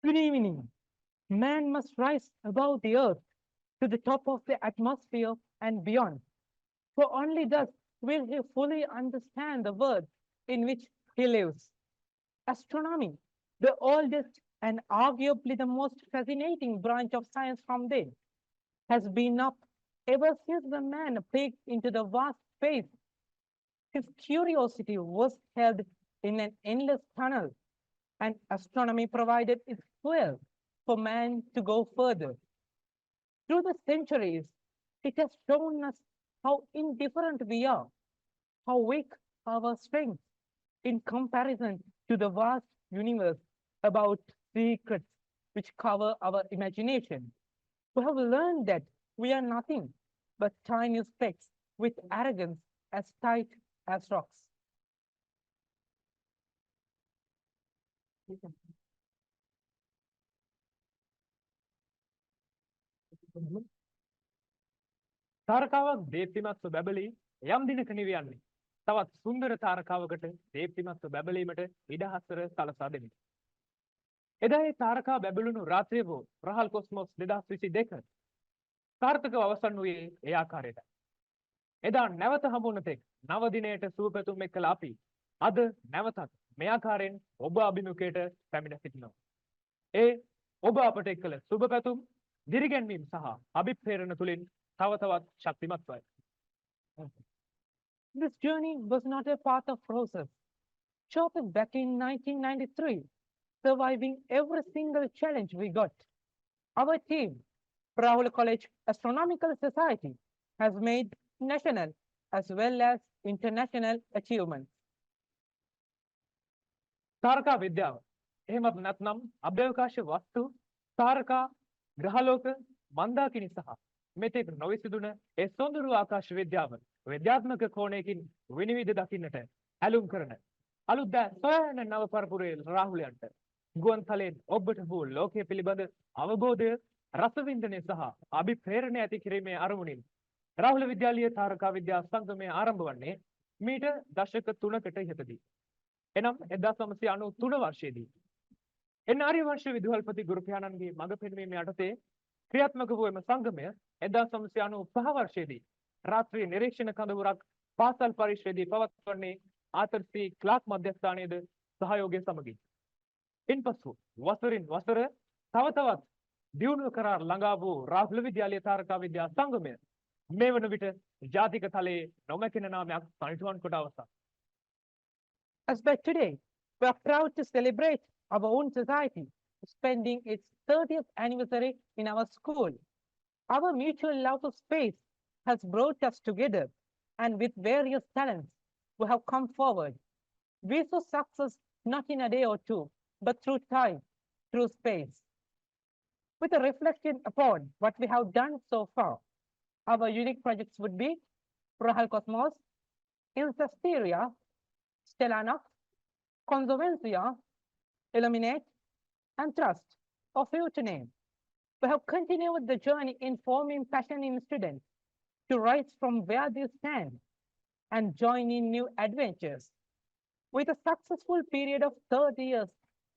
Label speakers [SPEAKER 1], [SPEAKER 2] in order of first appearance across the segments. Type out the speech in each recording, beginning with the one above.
[SPEAKER 1] Good evening. Man must rise above the earth to the top of the atmosphere and beyond, for only thus will he fully understand the world in which he lives. Astronomy, the oldest and arguably the most fascinating branch of science from then, has been up ever since the man peeked into the vast space. His curiosity was held in an endless tunnel, and astronomy provided its fuel for man to go further. Through the centuries, it has shown us how indifferent we are, how weak our strength in comparison to the vast universe about secrets which cover our imagination. We have learned that we are nothing but tiny specks with arrogance as tight as rocks.
[SPEAKER 2] තාරකාවක් දීප්තිමත්ව බැබලී යම් දිනක නිවියන්නේ. තවත් සුන්දර තාරකාවකට දීප්තිමත්ව බැබලීමට ඉඩහසර සලසා දෙමින්. එදා ඒ තාරකා බැබළුණු රාත්‍රිය වූ රහල් කොස්මොස් 2022 සාර්ථකව අවසන් වූයේ ඒ ආකාරයට. එදා නැවත හමුවන තෙක් නව දිනයට සුවපැතුම් එක්කලා අපි අද නැවතත් මේ ආකාරයෙන් ඔබ අභිමුඛයට පැමිණ සිටිනවා. ඒ ඔබ අපට එක්කල සුබපැතුම් දිරිගැන්වීම සහ අභිප්‍රේරණ තුලින් තව තවත් ශක්තිමත් වයි.
[SPEAKER 1] This journey was not a path of roses. Charted back in 1993, surviving every single challenge we got. Our team, Rahul College Astronomical Society, has made national as well as international achievements.
[SPEAKER 2] තාරකා විද්‍යාව එහෙමත් නැත්නම් අභ්‍යවකාශ වස්තු තාරකා ග්‍රහලෝක මන්දාකිනි සහ මෙතෙක් නොවිසඳුන ඒ සොඳුරු ආකාශ විද්‍යාව විද්‍යාත්මක කෝණයකින් විනිවිද දකින්නට ඇලුම් කරන අලුත් දෑ සොයන නව පරපුරේ රාහුලයන්ට ගුවන් තලයෙන් ඔබට වූ ලෝකයේ පිළිබඳ අවබෝධය රසවින්දනය සහ අභිප්‍රේරණය ඇති කිරීමේ අරමුණින් රාහුල විද්‍යාලීය තාරකා විද්‍යා සංගමය ආරම්භ වන්නේ මීට දශක 3කට ඉහතදී. එනම් 1993 වර්ෂයේදී එන් ආර්යවංශ විදුහල්පති ගුරු පියාණන්ගේ මඟ පෙන්වීම යටතේ ක්‍රියාත්මක වූ එම සංගමය 1995 වර්ෂයේදී රාත්‍රී නිරීක්ෂණ කඳවුරක් පාසල් පරිශ්‍රයේදී පවත්වන්නේ ආතර් සී ක්ලාක් මධ්‍යස්ථානයේද සහයෝගය සමගින්. ඉන්පසු වසරින් වසර තව තවත් දියුණුව කරා ළඟා වූ රාහුල විද්‍යාලීය තාරකා විද්‍යා සංගමය මේ වන විට ජාතික තලයේ නොමැකෙන නාමයක් සනිටුවන් කොට අවසා.
[SPEAKER 1] As by today, we are proud to celebrate our own society, spending its 30th anniversary in our school. Our mutual love of space has brought us together, and with various talents, we have come forward. We saw success not in a day or two, but through time, through space. With a reflection upon what we have done so far, our unique projects would be Rahal Cosmos', Insisteria, Stellanox, Conservancia, Illuminate, and Trust, a few to name. We have continued the journey in forming passion in students to rise from where they stand and join in new adventures. With a successful period of 30 years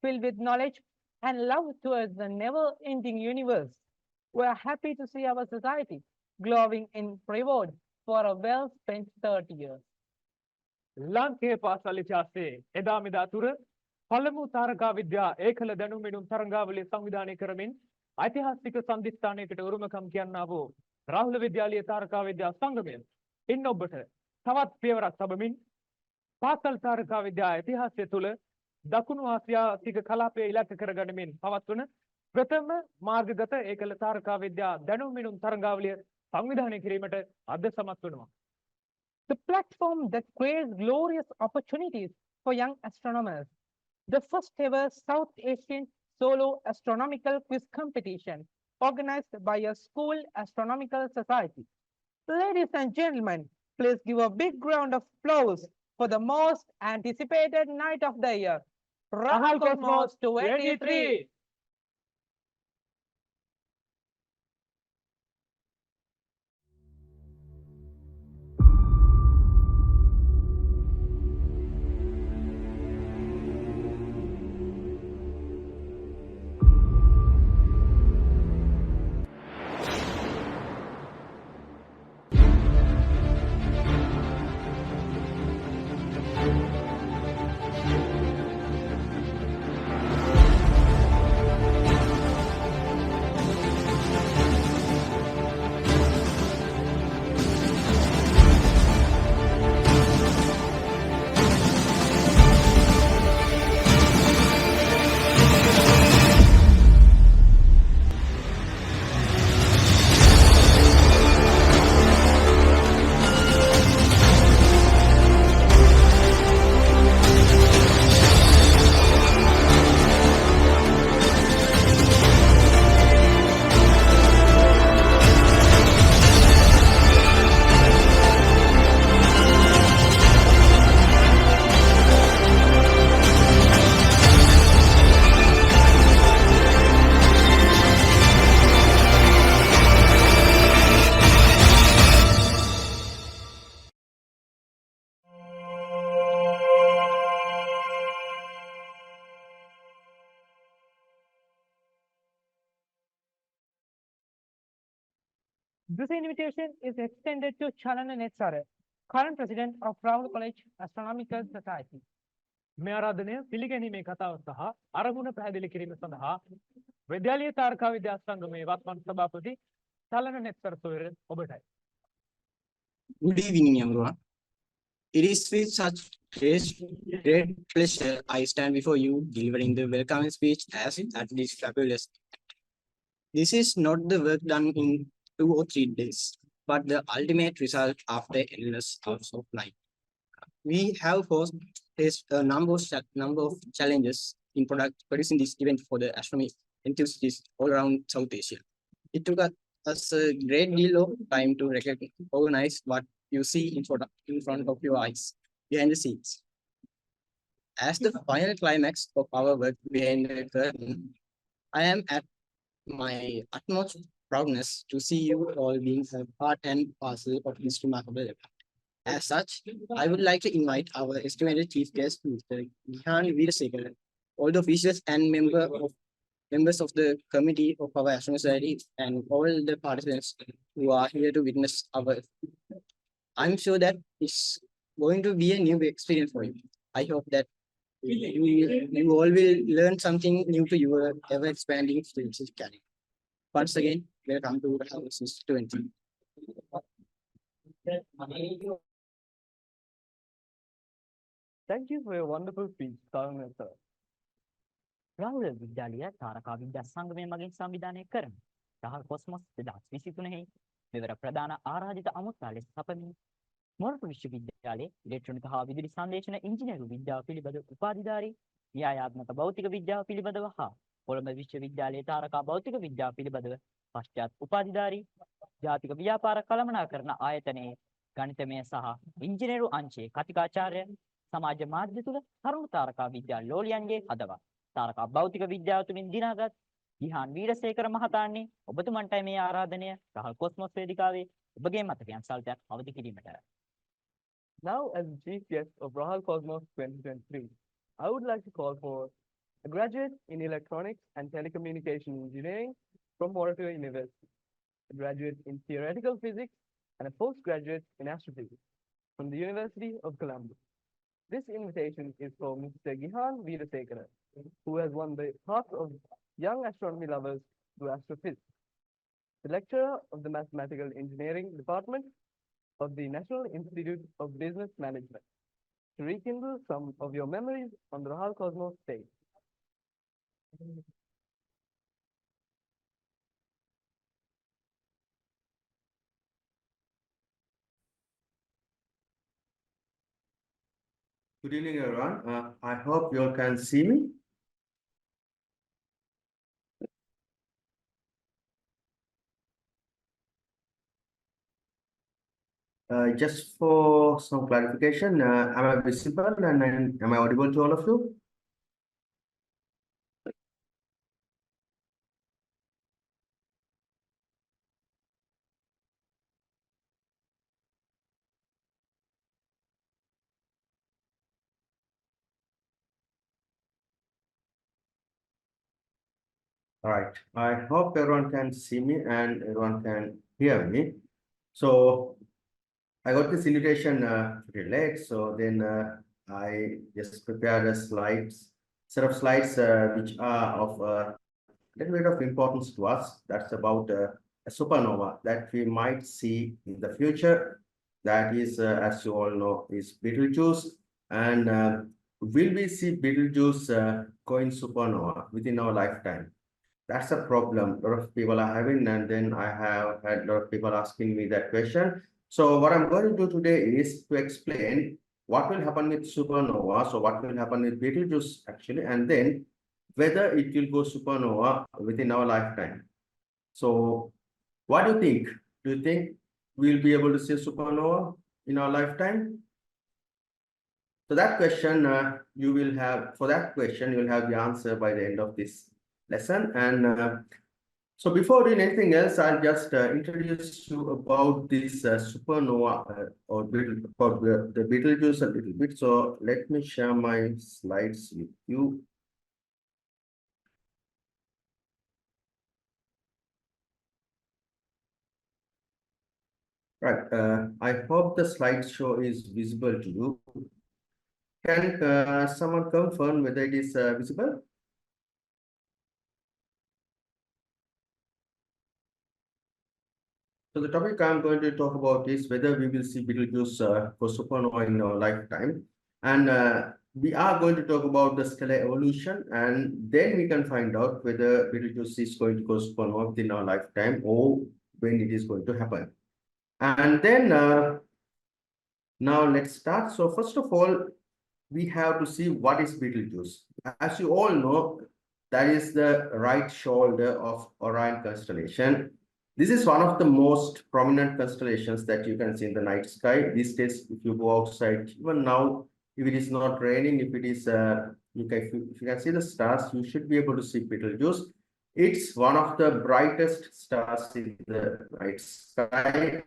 [SPEAKER 1] filled with knowledge and love towards the never-ending universe, we are happy to see our society glowing in reward for a well-spent 30 years.
[SPEAKER 2] ලාංකේය පාසල් ඉතිහාසයේ එදා මෙදා තුර පළමු තාරකා විද්‍යා ඒකල දැනුම් මෙනුම් තරංගාවලිය සංවිධානය කරමින් ඓතිහාසික සම්දිස්ථානයකට උරුමකම් කියන්නා වූ රාහුල විද්‍යාලීය තාරකා විද්‍යා සංගමය ඉන් ඔබට තවත් පියවරක් තබමින් පාසල් තාරකා විද්‍යා ඉතිහාසය තුල දකුණු ආසියාතික කලාපය ඉලක්ක කරගනිමින් පවත්වන ප්‍රථම මාර්ගගත ඒකල තාරකා විද්‍යා දැනුම් මෙනුම් තරංගාවලිය සංවිධානය කිරීමට අද සමත් වෙනවා.
[SPEAKER 1] The platform that creates glorious opportunities for young astronomers. The first ever South Asian solo astronomical quiz competition organized by a school astronomical society. Ladies and gentlemen, please give a big round of applause for the most anticipated night of the year, Rahal Cosmos 23. This invitation is extended to Chalana Netsare, current president of Rahul College Astronomical Society.
[SPEAKER 2] මේ ආරාධනය පිළිගැනීමේ කතාව සහ අරමුණ පැහැදිලි කිරීම සඳහා විද්‍යාලීය තාරකා විද්‍යා සංගමයේ වත්මන් සභාපති චලන නෙත්තර සොයුර ඔබටයි.
[SPEAKER 3] Good evening, everyone. It is with such great pleasure I stand before you delivering the welcoming speech as that is fabulous. This is not the work done in 2 or 3 days, but the ultimate result after endless hours of life. We have faced a number of challenges in producing this event for the astronomy enthusiasts all around South Asia. It took us a great deal of time to organize what you see in front of your eyes, behind the scenes. As the final climax of our work behind the curtain, I am at my utmost proudness to see you all being a part and parcel of this remarkable event. As such, I would like to invite our estimated chief guest, Mr. Rahal Cosmos'23, all the officials and members of the committee of our Astronomical Society and all the participants who are here to witness our. I'm sure that it's going to be a new experience for you. I hope that you all will learn something new to your ever-expanding research career. Once again, welcome to Rahal Cosmos'23.
[SPEAKER 2] Thank you for your wonderful speech, Chalana sir.
[SPEAKER 4] Rahula විද්‍යාලය තාරකා විද්‍යා සංගමය මගින් සංවිධානය කරන රහල් කොස්මොස් 2023 මෙවර ප්‍රධාන ආරාධිත අමුත්තා ලෙස සපමින් මොරටු විශ්වවිද්‍යාලයේ ඉලෙක්ට්‍රොනික හා විදුලි සංදේශන ඉංජිනේරු විද්‍යාව පිළිබඳ උපාධිධාරී න්‍යායාත්මක භෞතික විද්‍යාව පිළිබඳව හා කොළඹ විශ්වවිද්‍යාලයේ තාරකා භෞතික විද්‍යාව පිළිබඳව පශ්චාත් උපාධිධාරී ජාතික ව්‍යාපාර කළමනාකරන ආයතනයේ ගණිතමය සහ ඉංජිනේරු අංශයේ කතිකාචාර්ය සමාජ මාධ්‍ය තුල තරුණ තාරකා විද්‍යා ලෝලියන්ගේ හදවත් තාරකා භෞතික විද්‍යාව තුලින් දිනාගත් ගිහාන් වීරසේකර මහතාණනි ඔබතුමන්ටයි මේ ආරාධනය රහල් කොස්මොස් වේදිකාවේ ඔබගේ මතකයන් සල්පයක් අවදි කිරීමට.
[SPEAKER 2] Now, as the chief guest of Rahal Cosmos 2023, I would like to call for a graduate in electronics and telecommunication engineering from Morato University, a graduate in theoretical physics, and a postgraduate in astrophysics from the University of Columbus. This invitation is for Mr. Gihan Veerasekara, who has won the hearts of young astronomy lovers through astrophysics, the lecturer of the Mathematical Engineering Department of the National Institute of Business Management, to rekindle some of your memories on the Rahal Cosmos stage.
[SPEAKER 5] Good evening, everyone. I hope you all can see me. Just for some clarification, am I visible and am I audible to all of you? All right. I hope everyone can see me and everyone can hear me. So I got this invitation pretty late, so then I just prepared a set of slides which are of a little bit of importance to us. That's about a supernova that we might see in the future. That is, as you all know, is Betelgeuse. And will we see Betelgeuse going supernova within our lifetime? That's a problem a lot of people are having, and then I have had a lot of people asking me that question. So what I'm going to do today is to explain what will happen with supernova, so what will happen with Betelgeuse actually, and then whether it will go supernova within our lifetime. So what do you think? Do you think we'll be able to see supernova in our lifetime? So that question you will have the answer by the end of this lesson. And so before doing anything else, I'll just introduce you about this supernova or the Betelgeuse a little bit. So let me share my slides with you. Right. I hope the slideshow is visible to you. Can someone confirm whether it is visible? So the topic I'm going to talk about is whether we will see Betelgeuse for supernova in our lifetime. And we are going to talk about the stellar evolution, and then we can find out whether Betelgeuse is going to go supernova within our lifetime or when it is going to happen. And then now let's start. So first of all, we have to see what is Betelgeuse. As you all know, that is the right shoulder of Orion constellation. This is one of the most prominent constellations that you can see in the night sky. These days, if you go outside, even now, if it is not raining, if it is, if you can see the stars, you should be able to see Betelgeuse. It's one of the brightest stars in the night sky.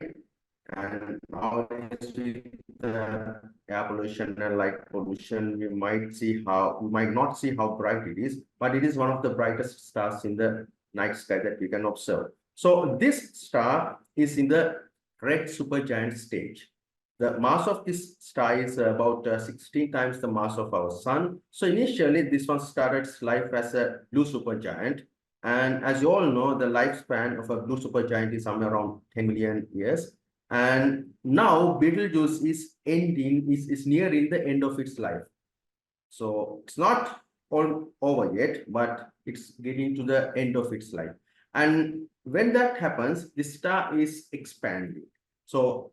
[SPEAKER 5] And nowadays with air pollution and light pollution, we might not see how bright it is, but it is one of the brightest stars in the night sky that we can observe. So this star is in the red supergiant stage. The mass of this star is about 16 times the mass of our sun. So initially, this one started its life as a blue supergiant. And as you all know, the lifespan of a blue supergiant is somewhere around 10 million years. And now Betelgeuse is nearing the end of its life. So it's not all over yet, but it's getting to the end of its life. And when that happens, the star is expanding. So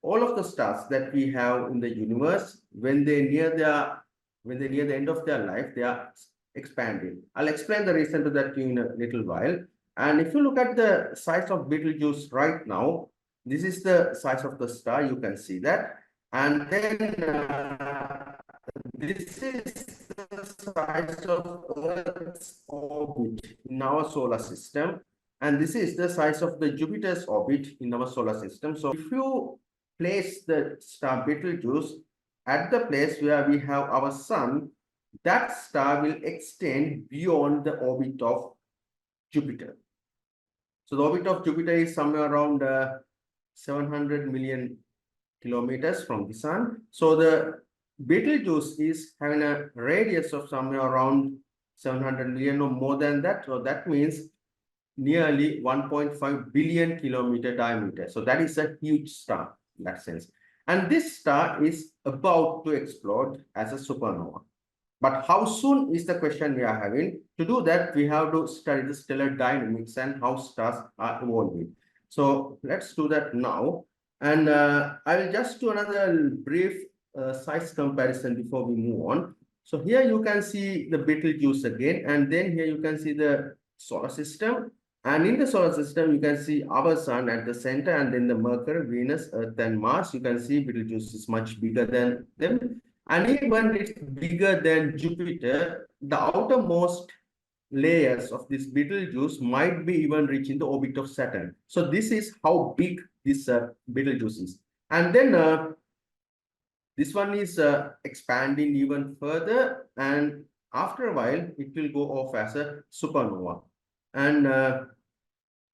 [SPEAKER 5] all of the stars that we have in the universe, when they near the end of their life, they are expanding. I'll explain the reason to that to you in a little while. And if you look at the size of Betelgeuse right now, this is the size of the star, you can see that. And then this is the size of Earth's orbit in our solar system. And this is the size of the Jupiter's orbit in our solar system. So if you place the star Betelgeuse at the place where we have our sun, that star will extend beyond the orbit of Jupiter. So the orbit of Jupiter is somewhere around 700 million kilometers from the sun. So the Betelgeuse is having a radius of somewhere around 700 million or more than that. So that means nearly 1.5 billion kilometer diameter. So that is a huge star in that sense. And this star is about to explode as a supernova. But how soon is the question we are having? To do that, we have to study the stellar dynamics and how stars are evolving. So let's do that now. And I will just do another brief size comparison before we move on. So here you can see the Betelgeuse again, and then here you can see the solar system. And in the solar system, you can see our sun at the center, and then the Mercury, Venus, Earth, and Mars. You can see Betelgeuse is much bigger than them. And even it's bigger than Jupiter, the outermost layers of this Betelgeuse might be even reaching the orbit of Saturn. So this is how big this Betelgeuse is. And then this one is expanding even further, and after a while, it will go off as a supernova. And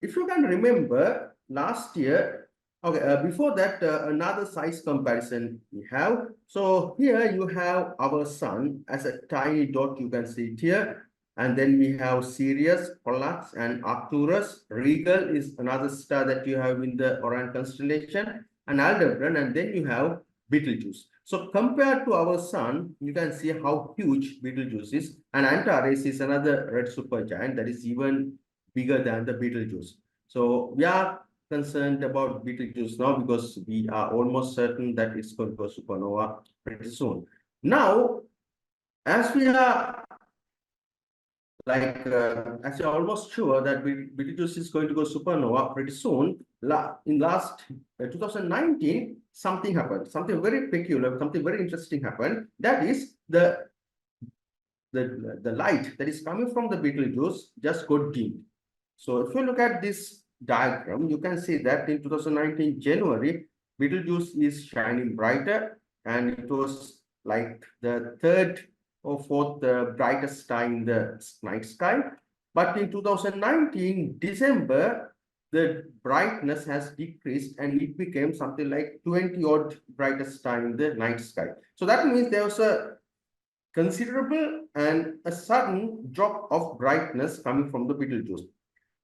[SPEAKER 5] if you can remember, last year, okay, before that, another size comparison we have. So here you have our sun as a tiny dot, you can see it here. And then we have Sirius, Pollux, and Arcturus. Regal is another star that you have in the Orion constellation, and Aldebaran, and then you have Betelgeuse. So compared to our sun, you can see how huge Betelgeuse is. And Antares is another red supergiant that is even bigger than the Betelgeuse. So we are concerned about Betelgeuse now because we are almost certain that it's going to go supernova pretty soon. Now, as we are as you're almost sure that Betelgeuse is going to go supernova pretty soon, in last 2019, something happened, something very peculiar, something very interesting happened. That is the light that is coming from the Betelgeuse just got dimmed. So if you look at this diagram, you can see that in 2019 January, Betelgeuse is shining brighter, and it was like the third or fourth brightest star in the night sky. But in 2019 December, the brightness has decreased and it became something like 20 odd brightest star in the night sky. So that means there was a considerable and a sudden drop of brightness coming from the Betelgeuse.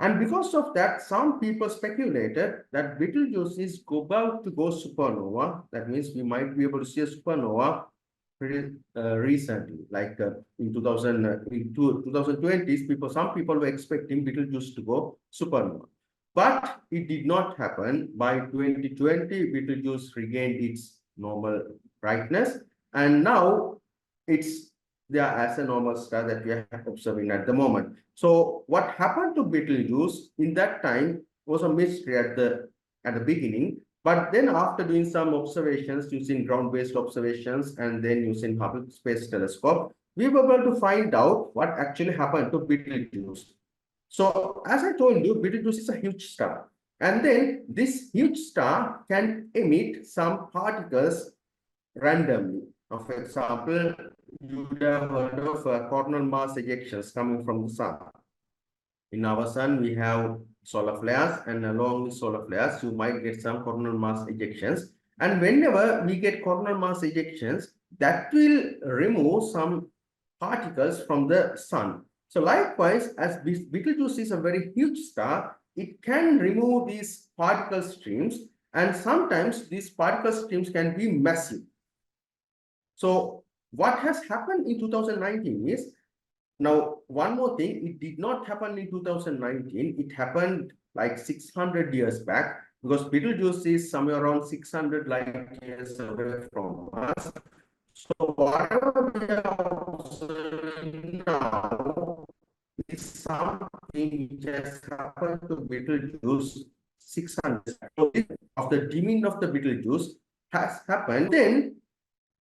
[SPEAKER 5] And because of that, some people speculated that Betelgeuse is about to go supernova. That means we might be able to see a supernova pretty recently, like in 2020s, some people were expecting Betelgeuse to go supernova. But it did not happen. By 2020, Betelgeuse regained its normal brightness, and now it's there as a normal star that we are observing at the moment. So what happened to Betelgeuse in that time was a mystery at the beginning. But then after doing some observations using ground-based observations and then using Hubble Space Telescope, we were able to find out what actually happened to Betelgeuse. So as I told you, Betelgeuse is a huge star. And then this huge star can emit some particles randomly. For example, you would have heard of coronal mass ejections coming from the sun. In our sun, we have solar flares, and along with solar flares, you might get some coronal mass ejections. And whenever we get coronal mass ejections, that will remove some particles from the sun. So likewise, as Betelgeuse is a very huge star, it can remove these particle streams, and sometimes these particle streams can be massive. So what has happened in 2019 is, now one more thing, it did not happen in 2019, it happened like 600 years back, because Betelgeuse is somewhere around 600 light years away from us. So whatever we are observing now is something which has happened to Betelgeuse 600 of the dimming of the Betelgeuse has happened. Then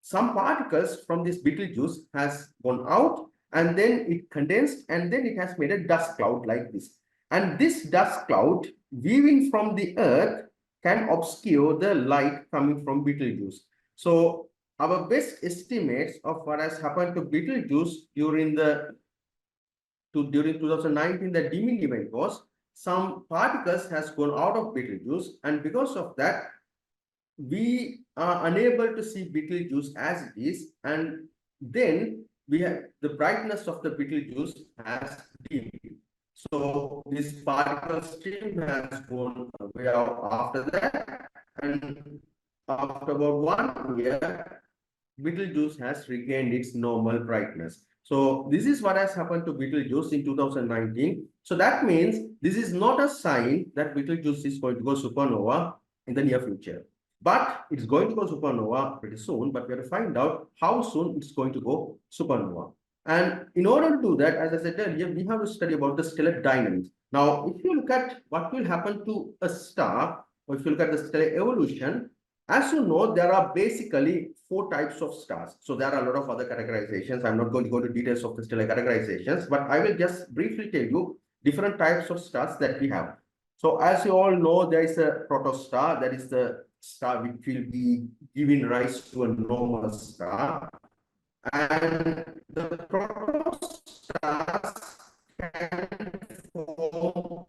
[SPEAKER 5] some particles from this Betelgeuse has gone out, and then it condensed, and then it has made a dust cloud like this. And this dust cloud weaving from the Earth can obscure the light coming from Betelgeuse. So our best estimates of what has happened to Betelgeuse during 2019, the dimming event was some particles has gone out of Betelgeuse, and because of that, we are unable to see Betelgeuse as it is, and then we have the brightness of the Betelgeuse has dimmed. So this particle stream has gone away after that, and after about 1 year, Betelgeuse has regained its normal brightness. So this is what has happened to Betelgeuse in 2019. So that means this is not a sign that Betelgeuse is going to go supernova in the near future. But it's going to go supernova pretty soon, but we have to find out how soon it's going to go supernova. And in order to do that, as I said earlier, we have to study about the stellar dynamics. Now, if you look at what will happen to a star, or if you look at the stellar evolution, as you know, there are basically 4 types of stars. So there are a lot of other categorizations. I'm not going to go into details of the stellar categorizations, but I will just briefly tell you different types of stars that we have. So as you all know, there is a protostar, that is the star which will be giving rise to a normal star. And the protostars can form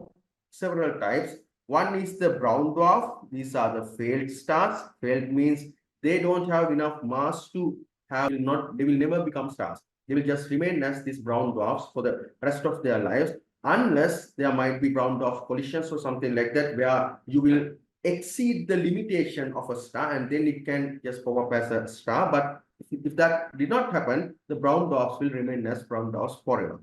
[SPEAKER 5] several types. One is the brown dwarf. These are the failed stars. Failed means they don't have enough mass to have, they will never become stars. They will just remain as these brown dwarfs for the rest of their lives, unless there might be brown dwarf collisions or something like that, where you will exceed the limitation of a star and then it can just pop up as a star. But if that did not happen, the brown dwarfs will remain as brown dwarfs forever.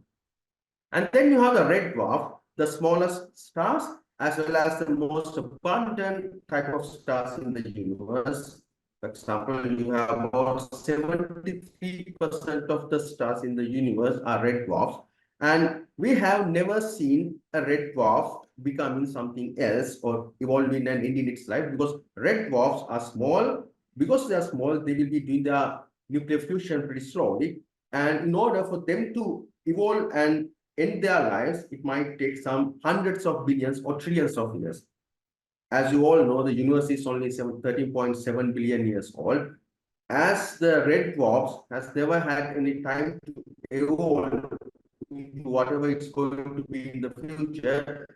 [SPEAKER 5] And then you have the red dwarf, the smallest stars, as well as the most abundant type of stars in the universe. For example, you have about 73% of the stars in the universe are red dwarfs. And we have never seen a red dwarf becoming something else or evolving and ending its life, because red dwarfs are small. Because they are small, they will be doing their nuclear fusion pretty slowly. And in order for them to evolve and end their lives, it might take some hundreds of billions or trillions of years. As you all know, the universe is only 13.7 billion years old. As the red dwarfs has never had any time to evolve into whatever it's going to be in the future,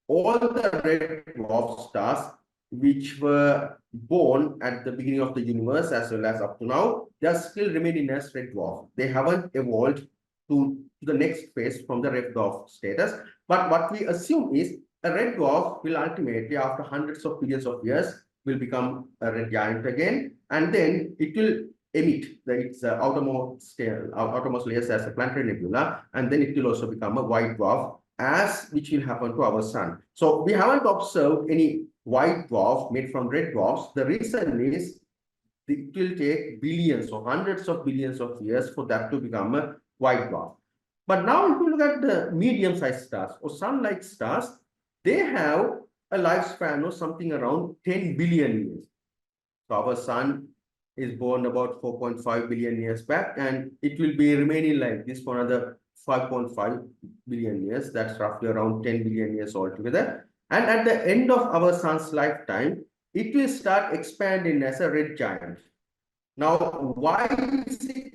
[SPEAKER 5] all the red dwarf stars which were born at the beginning of the universe as well as up to now, they are still remaining as red dwarf. They haven't evolved to the next phase from the red dwarf status. But what we assume is a red dwarf will ultimately, after hundreds of billions of years, will become a red giant again, and then it will emit its outermost layers as a planetary nebula, and then it will also become a white dwarf, as which will happen to our sun. So we haven't observed any white dwarf made from red dwarfs. The reason is it will take billions or hundreds of billions of years for that to become a white dwarf. But now if you look at the medium-sized stars or sun-like stars, they have a lifespan of something around 10 billion years. So our sun is born about 4.5 billion years back, and it will be remaining like this for another 5.5 billion years. That's roughly around 10 billion years altogether. And at the end of our sun's lifetime, it will start expanding as a red giant. Now, why is it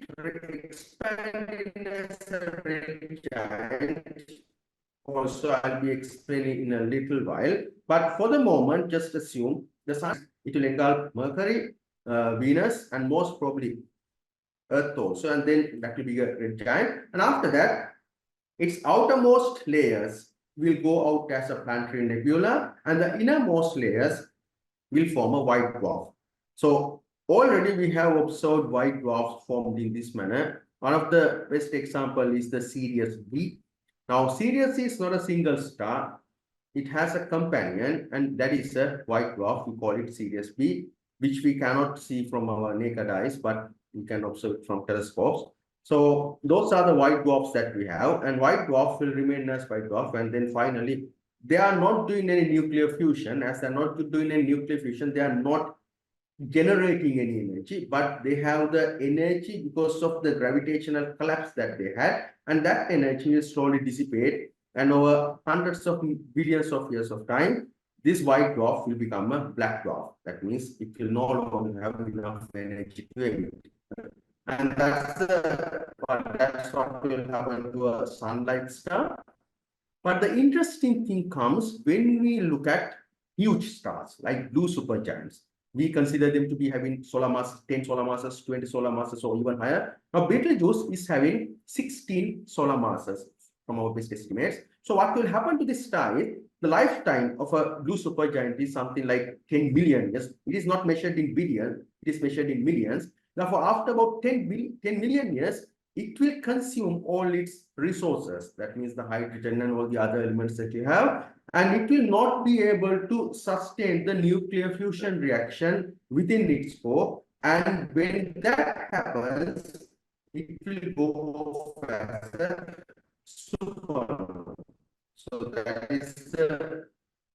[SPEAKER 5] expanding as a red giant? Also, I'll be explaining in a little while. But for the moment, just assume the sun, it will engulf Mercury, Venus, and most probably Earth also. And then that will be a red giant. And after that, its outermost layers will go out as a planetary nebula, and the innermost layers will form a white dwarf. So already we have observed white dwarfs formed in this manner. One of the best example is the Sirius B. Now Sirius is not a single star. It has a companion, and that is a white dwarf. We call it Sirius B, which we cannot see from our naked eyes, but we can observe it from telescopes. So those are the white dwarfs that we have, and white dwarfs will remain as white dwarf, and then finally they are not doing any nuclear fusion. As they're not doing any nuclear fusion, they are not generating any energy, but they have the energy because of the gravitational collapse that they had, and that energy will slowly dissipate, and over hundreds of billions of years of time, this white dwarf will become a black dwarf. That means it will no longer have enough energy to emit. And that's what will happen to a sun-like star. But the interesting thing comes when we look at huge stars like blue supergiants. We consider them to be having solar mass, 10 solar masses, 20 solar masses, or even higher. Now, Betelgeuse is having 16 solar masses from our best estimates. So what will happen to this star is the lifetime of a blue supergiant is something like 10 million years. It is not measured in billion, it is measured in millions. Therefore, after about 10 million years, it will consume all its resources. That means the hydrogen and all the other elements that you have, and it will not be able to sustain the nuclear fusion reaction within its core. And when that happens, it will go off as a supernova. So that is the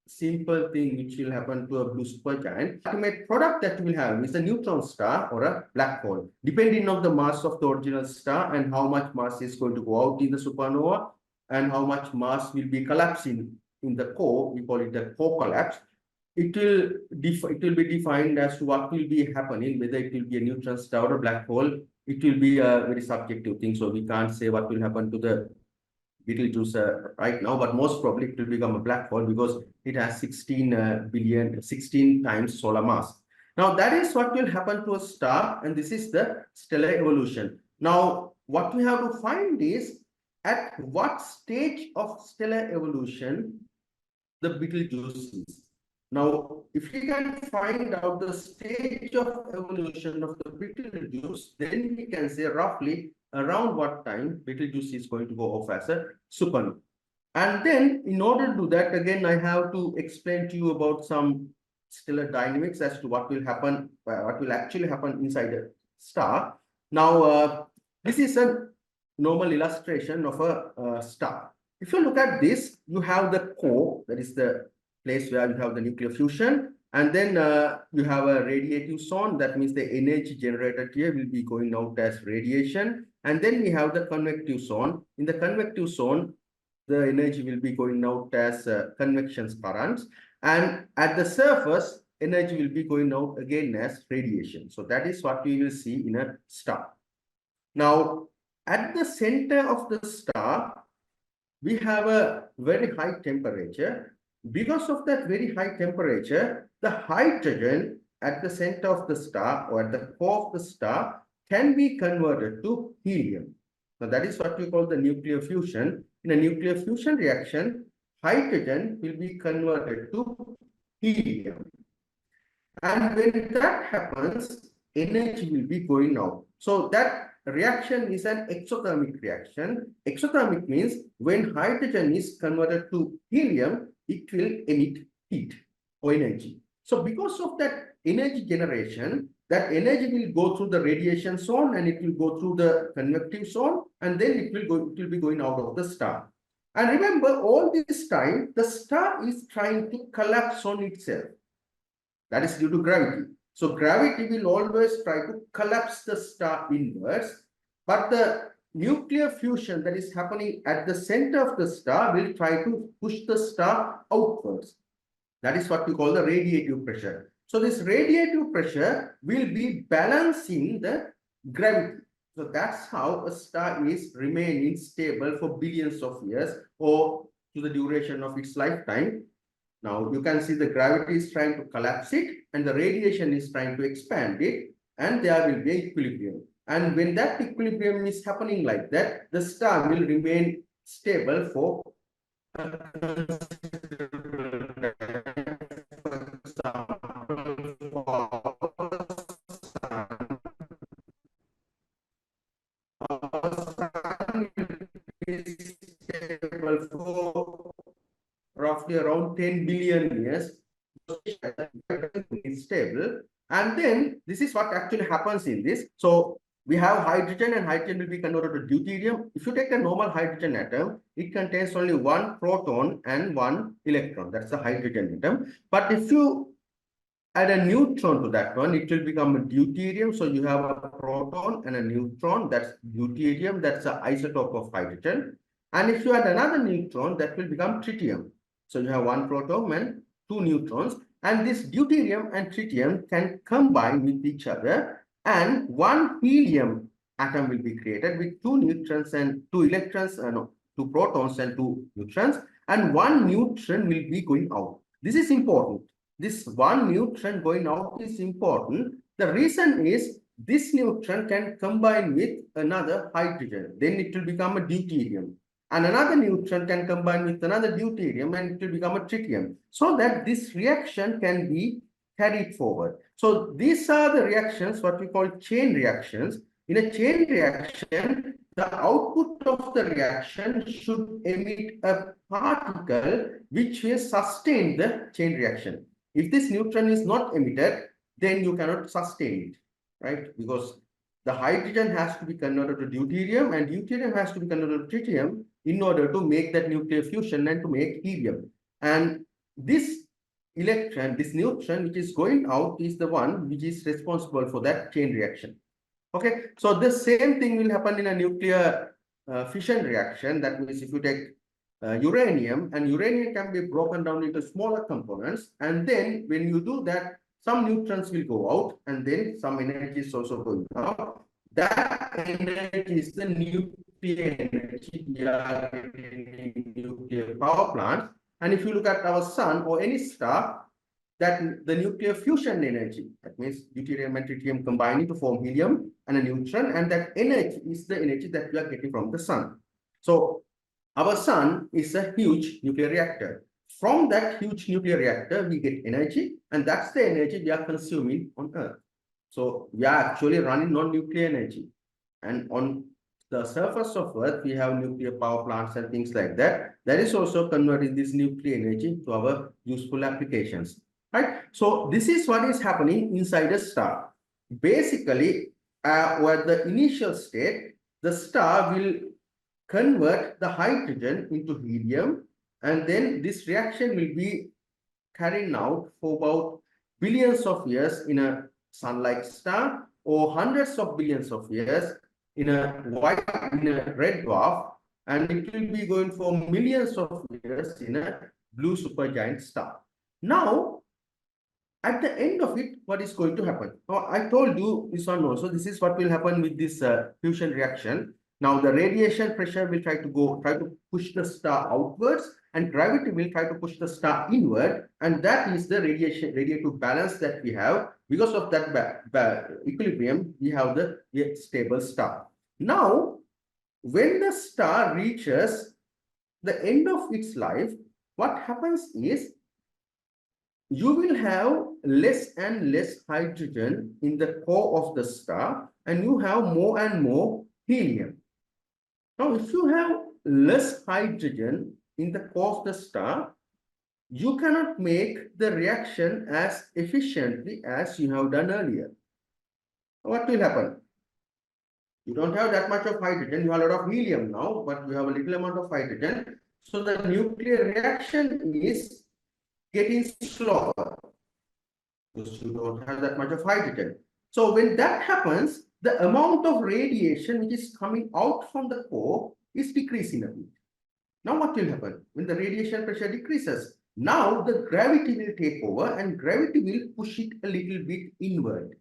[SPEAKER 5] simple thing which will happen to a blue supergiant. The ultimate product that will have is a neutron star or a black hole, depending on the mass of the original star and how much mass is going to go out in the supernova and how much mass will be collapsing in the core. We call it the core collapse. It will be defined as to what will be happening, whether it will be a neutron star or a black hole. It will be a very subjective thing, so we can't say what will happen to the Betelgeuse right now, but most probably it will become a black hole because it has 16 times solar mass. Now that is what will happen to a star, and this is the stellar evolution. Now what we have to find is at what stage of stellar evolution the Betelgeuse is. Now, if we can find out the stage of evolution of the Betelgeuse, then we can say roughly around what time Betelgeuse is going to go off as a supernova. And then in order to do that, again, I have to explain to you about some stellar dynamics as to what will happen, what will actually happen inside a star. Now, this is a normal illustration of a star. If you look at this, you have the core, that is the place where you have the nuclear fusion, and then you have a radiative zone. That means the energy generated here will be going out as radiation, and then we have the convective zone. In the convective zone, the energy will be going out as convection currents, and at the surface, energy will be going out again as radiation. So that is what we will see in a star. Now, at the center of the star, we have a very high temperature, because of that very high temperature, the hydrogen at the center of the star or at the core of the star can be converted to helium. Now that is what we call the nuclear fusion. In a nuclear fusion reaction, hydrogen will be converted to helium. And when that happens, energy will be going out. So that reaction is an exothermic reaction. Exothermic means when hydrogen is converted to helium, it will emit heat or energy. So because of that energy generation, that energy will go through the radiation zone and it will go through the convective zone, and then it will be going out of the star. And remember, all this time, the star is trying to collapse on itself. That is due to gravity. So gravity will always try to collapse the star inwards, but the nuclear fusion that is happening at the center of the star will try to push the star outwards. That is what we call the radiative pressure. So this radiative pressure will be balancing the gravity. So that's how a star is remaining stable for billions of years or to the duration of its lifetime. Now you can see the gravity is trying to collapse it and the radiation is trying to expand it, and there will be equilibrium. And when that equilibrium is happening like that, the star will remain stable for for roughly around 10 billion years. Is stable, and then this is what actually happens in this. So we have hydrogen, and hydrogen will be converted to deuterium. If you take a normal hydrogen atom, it contains only one proton and one electron. That's the hydrogen atom. But if you add a neutron to that one, it will become a deuterium. So you have a proton and a neutron. That's deuterium. That's the isotope of hydrogen. And if you add another neutron, that will become tritium. So you have one proton and two neutrons. And this deuterium and tritium can combine with each other, and one helium atom will be created with two neutrons and two electrons, two protons and two neutrons, and one neutron will be going out. This is important. This one neutron going out is important. The reason is this neutron can combine with another hydrogen. Then it will become a deuterium. And another neutron can combine with another deuterium and it will become a tritium. So that this reaction can be carried forward. So these are the reactions, what we call chain reactions. In a chain reaction, the output of the reaction should emit a particle which will sustain the chain reaction. If this neutron is not emitted, then you cannot sustain it, right? Because the hydrogen has to be converted to deuterium and deuterium has to be converted to tritium in order to make that nuclear fusion and to make helium. And this electron, this neutron which is going out is the one which is responsible for that chain reaction. Okay, so the same thing will happen in a nuclear fission reaction. That means if you take uranium, and uranium can be broken down into smaller components, and then when you do that, some neutrons will go out and then some energy is also going out. That energy is the nuclear energy we are getting in nuclear power plants. And if you look at our sun or any star, that the nuclear fusion energy, that means deuterium and tritium combining to form helium and a neutron, and that energy is the energy that we are getting from the sun. So our sun is a huge nuclear reactor. From that huge nuclear reactor, we get energy, and that's the energy we are consuming on Earth. So we are actually running on nuclear energy. And on the surface of Earth, we have nuclear power plants and things like that. That is also converting this nuclear energy to our useful applications. Right? So this is what is happening inside a star. Basically, at the initial state, the star will convert the hydrogen into helium, and then this reaction will be carried out for about billions of years in a sun-like star, or hundreds of billions of years in a red dwarf, and it will be going for millions of years in a blue supergiant star. Now, at the end of it, what is going to happen? Now, I told you this one also. This is what will happen with this fusion reaction. Now the radiation pressure will try to push the star outwards, and gravity will try to push the star inward, and that is the radiative balance that we have. Because of that equilibrium, we have the stable star. Now, when the star reaches the end of its life, what happens is you will have less and less hydrogen in the core of the star, and you have more and more helium. Now, if you have less hydrogen in the core of the star, you cannot make the reaction as efficiently as you have done earlier. What will happen? You don't have that much of hydrogen, you have a lot of helium now, but you have a little amount of hydrogen. So the nuclear reaction is getting slower because you don't have that much of hydrogen. So when that happens, the amount of radiation which is coming out from the core is decreasing a bit. Now what will happen? When the radiation pressure decreases, now the gravity will take over and gravity will push it a little bit inward.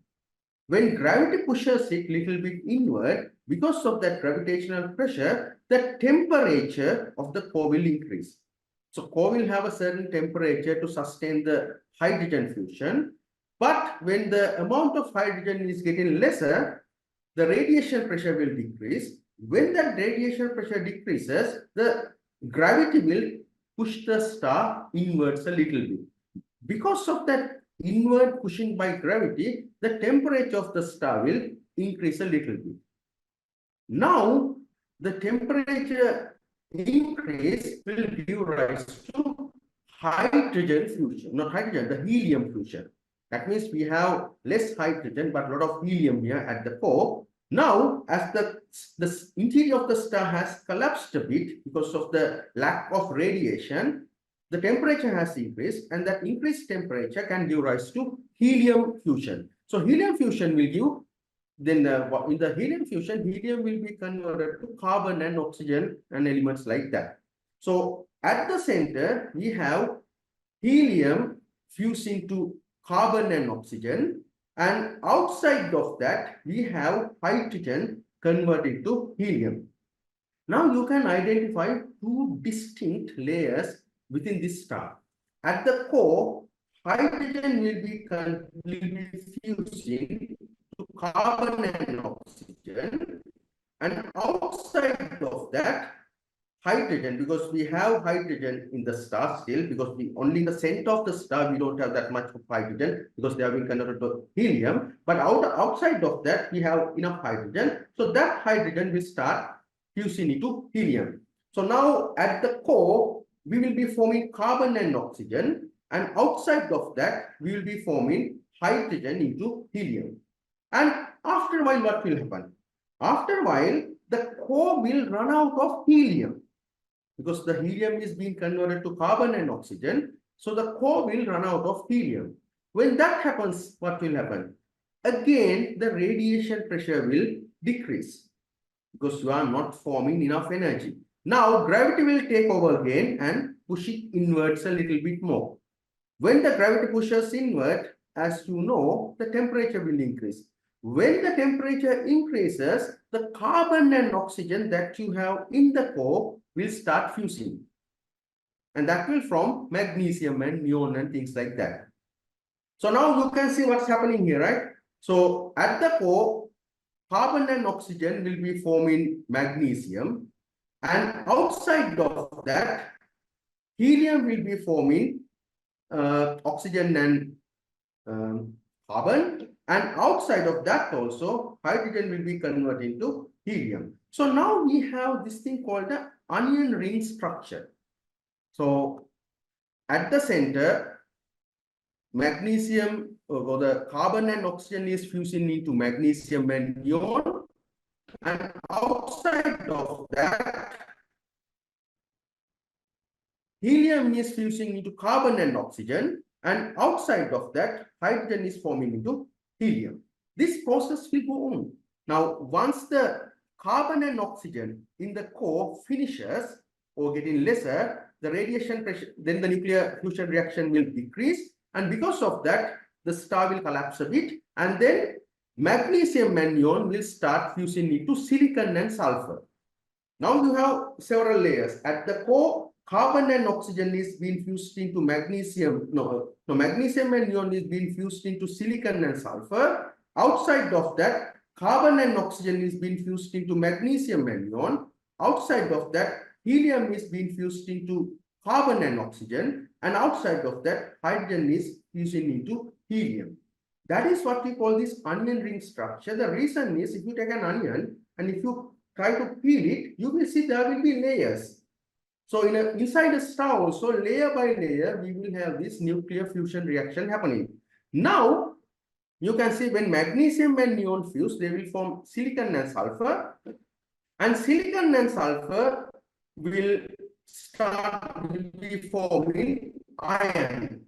[SPEAKER 5] When gravity pushes it a little bit inward, because of that gravitational pressure, the temperature of the core will increase. So core will have a certain temperature to sustain the hydrogen fusion. But when the amount of hydrogen is getting lesser, the radiation pressure will decrease. When that radiation pressure decreases, the gravity will push the star inwards a little bit. Because of that inward pushing by gravity, the temperature of the star will increase a little bit. Now, the temperature increase will give rise to hydrogen fusion, not hydrogen, the helium fusion. That means we have less hydrogen, but a lot of helium here at the core. Now, as the interior of the star has collapsed a bit because of the lack of radiation, the temperature has increased, and that increased temperature can give rise to helium fusion. So helium fusion will give, then in the helium fusion, helium will be converted to carbon and oxygen and elements like that. So at the center, we have helium fusing to carbon and oxygen, and outside of that, we have hydrogen converted to helium. Now you can identify two distinct layers within this star. At the core, hydrogen will be fusing to carbon and oxygen, and outside of that, hydrogen, because we have hydrogen in the star still, because we only in the center of the star we don't have that much of hydrogen because they have been converted to helium, but outside of that we have enough hydrogen, so that hydrogen will start fusing into helium. So now at the core we will be forming carbon and oxygen, and outside of that we will be forming hydrogen into helium. And after a while, what will happen? After a while, the core will run out of helium because the helium is being converted to carbon and oxygen. So the core will run out of helium. When that happens, what will happen? Again, the radiation pressure will decrease because you are not forming enough energy. Now, gravity will take over again and push it inwards a little bit more. When the gravity pushes inward, as you know, the temperature will increase. When the temperature increases, the carbon and oxygen that you have in the core will start fusing. And that will form magnesium and neon and things like that. So now you can see what's happening here, right? So at the core, carbon and oxygen will be forming magnesium. And outside of that, helium will be forming oxygen and carbon, and outside of that also hydrogen will be converted into helium. So now we have this thing called the onion ring structure. So at the center, magnesium or the carbon and oxygen is fusing into magnesium and neon, and outside of that helium is fusing into carbon and oxygen, and outside of that, hydrogen is forming into helium. This process will go on. Now, once the carbon and oxygen in the core finishes or getting lesser, the radiation pressure, then the nuclear fusion reaction will decrease. And because of that, the star will collapse a bit. And then magnesium and neon will start fusing into silicon and sulfur. Now you have several layers. At the core, carbon and oxygen is being fused into magnesium. No, magnesium and neon is being fused into silicon and sulfur. Outside of that, carbon and oxygen is being fused into magnesium and neon. Outside of that, helium is being fused into carbon and oxygen. And outside of that, hydrogen is fusing into helium. That is what we call this onion ring structure. The reason is, if you take an onion and if you try to peel it, you will see there will be layers. So inside a star also, layer by layer, we will have this nuclear fusion reaction happening. Now, you can see when magnesium and neon fuse, they will form silicon and sulfur. And silicon and sulfur will be forming iron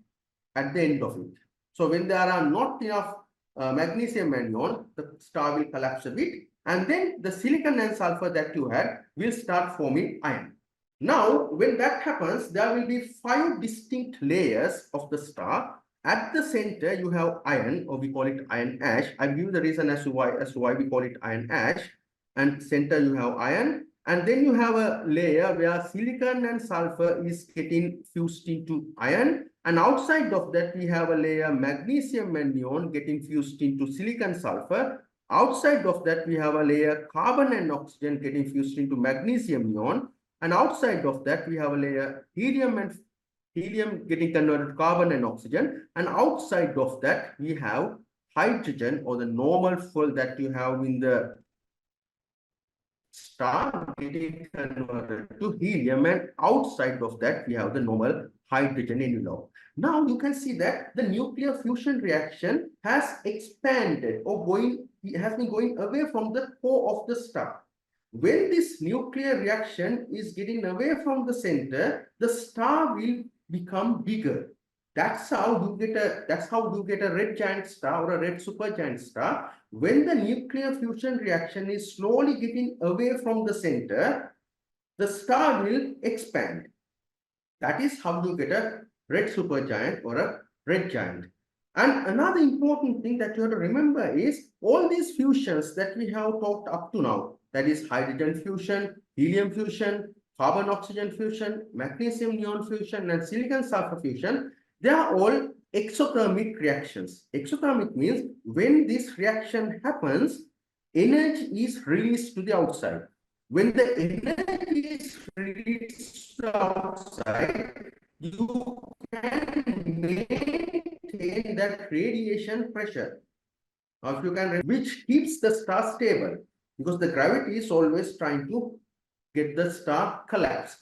[SPEAKER 5] at the end of it. So when there are not enough magnesium and neon, the star will collapse a bit. And then the silicon and sulfur that you had will start forming iron. Now, when that happens, there will be 5 distinct layers of the star. At the center, you have iron, or we call it iron ash. I'll give you the reason as to why we call it iron ash. And center, you have iron. And then you have a layer where silicon and sulfur is getting fused into iron. And outside of that, we have a layer magnesium and neon getting fused into silicon sulfur. Outside of that, we have a layer carbon and oxygen getting fused into magnesium neon. And outside of that, we have a layer helium getting converted to carbon and oxygen. And outside of that, we have hydrogen, or the normal fuel that you have in the star, getting converted to helium. And outside of that, we have the normal hydrogen envelope. Now you can see that the nuclear fusion reaction has expanded or has been going away from the core of the star. When this nuclear reaction is getting away from the center, the star will become bigger. That's how you get a red giant star or a red supergiant star. When the nuclear fusion reaction is slowly getting away from the center, the star will expand. That is how you get a red supergiant or a red giant. And another important thing that you have to remember is all these fusions that we have talked up to now, that is hydrogen fusion, helium fusion, carbon oxygen fusion, magnesium neon fusion, and silicon sulfur fusion, they are all exothermic reactions. Exothermic means when this reaction happens, energy is released to the outside. When the energy is released to the outside, you can maintain that radiation pressure. Now, if you can, which keeps the star stable, because the gravity is always trying to get the star collapse.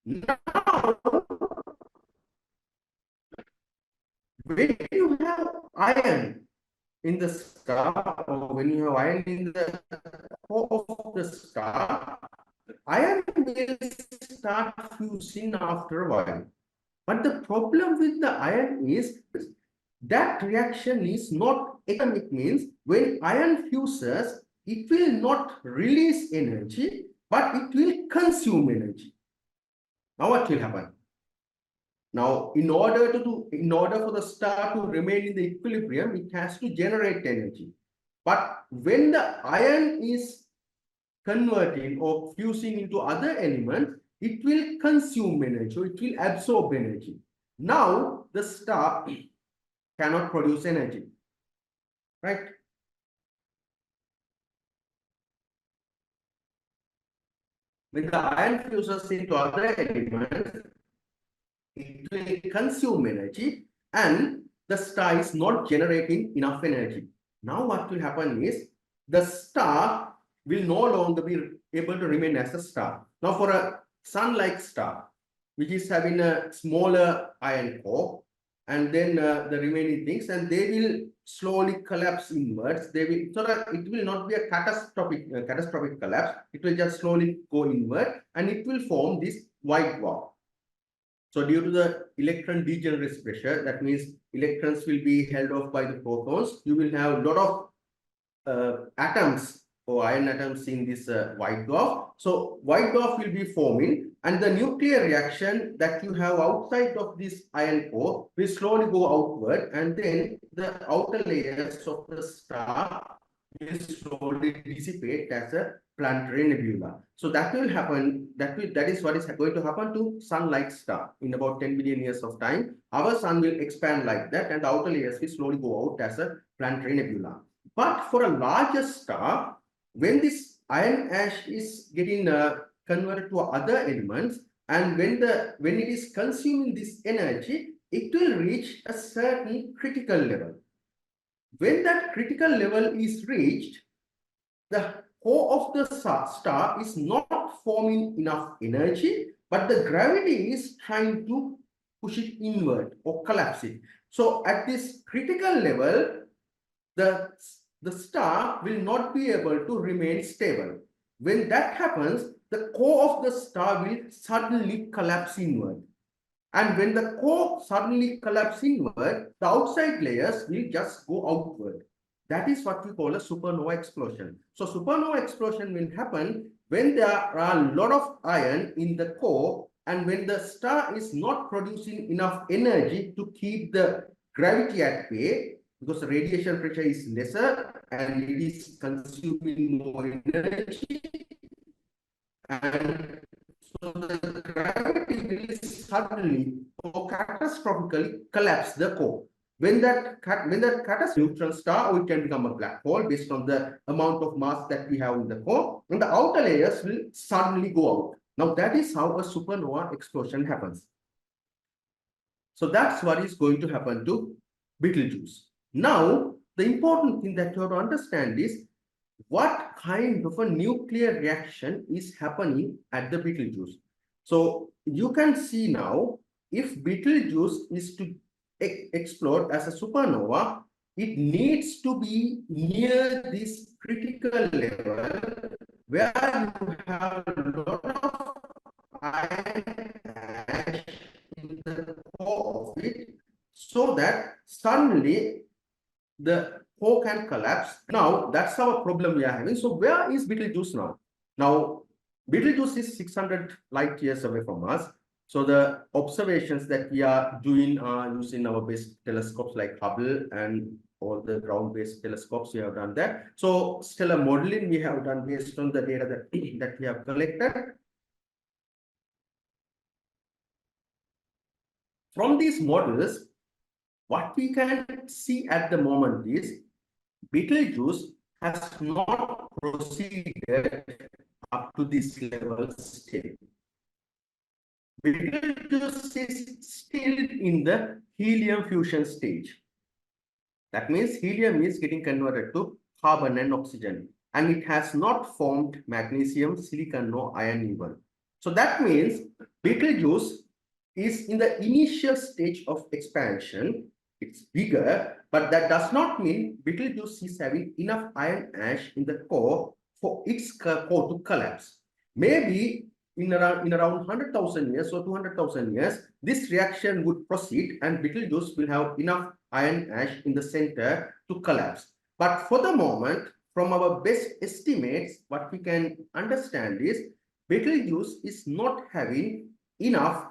[SPEAKER 5] Now, when you have iron in the star, or when you have iron in the core of the star, iron will start fusing after a while. But the problem with the iron is that reaction is not atomic, means when iron fuses, it will not release energy, but it will consume energy. Now what will happen? Now, in order for the star to remain in the equilibrium, it has to generate energy. But when the iron is converting or fusing into other elements, it will consume energy, it will absorb energy. Now, the star cannot produce energy, right? When the iron fuses into other elements, it will consume energy and the star is not generating enough energy. Now what will happen is the star will no longer be able to remain as a star. Now for a sun-like star, which is having a smaller iron core, and then the remaining things, and they will slowly collapse inwards. So that it will not be a catastrophic collapse. It will just slowly go inward, and it will form this white dwarf. So due to the electron degeneracy pressure, that means electrons will be held off by the protons. You will have a lot of atoms or iron atoms in this white dwarf. So white dwarf will be forming, and the nuclear reaction that you have outside of this iron core will slowly go outward, and then the outer layers of the star will slowly dissipate as a planetary nebula. So that will happen, that is what is going to happen to sun-like star in about 10 billion years of time. Our sun will expand like that, and the outer layers will slowly go out as a planetary nebula. But for a larger star, when this iron ash is getting converted to other elements, and when it is consuming this energy, it will reach a certain critical level. When that critical level is reached, the core of the star is not forming enough energy, but the gravity is trying to push it inward or collapse it. So at this critical level, the star will not be able to remain stable. When that happens, the core of the star will suddenly collapse inward. And when the core suddenly collapses inward, the outside layers will just go outward. That is what we call a supernova explosion. So supernova explosion will happen when there are a lot of iron in the core, and when the star is not producing enough energy to keep the gravity at bay, because the radiation pressure is lesser and it is consuming more energy, and so the gravity will suddenly or catastrophically collapse the core. When that catastrophic neutron star, or it can become a black hole based on the amount of mass that we have in the core, and the outer layers will suddenly go out. Now that is how a supernova explosion happens. So that's what is going to happen to Betelgeuse. Now, the important thing that you have to understand is what kind of a nuclear reaction is happening at the Betelgeuse. So you can see now, if Betelgeuse is to explode as a supernova, it needs to be near this critical level where you have a lot of iron ash in the core of it, so that suddenly the core can collapse. Now, that's our problem we are having. So where is Betelgeuse now? Now, Betelgeuse is 600 light years away from us. So the observations that we are doing are using our base telescopes like Hubble and all the ground-based telescopes. We have done that. So stellar modeling we have done based on the data that we have collected. From these models, what we can see at the moment is Betelgeuse has not proceeded up to this level still. Betelgeuse is still in the helium fusion stage. That means helium is getting converted to carbon and oxygen, and it has not formed magnesium, silicon, or iron even. So that means Betelgeuse is in the initial stage of expansion. It's bigger, but that does not mean Betelgeuse is having enough iron ash in the core for its core to collapse. Maybe in around 100,000 years or 200,000 years, this reaction would proceed and Betelgeuse will have enough iron ash in the center to collapse. But for the moment, from our best estimates, what we can understand is Betelgeuse is not having enough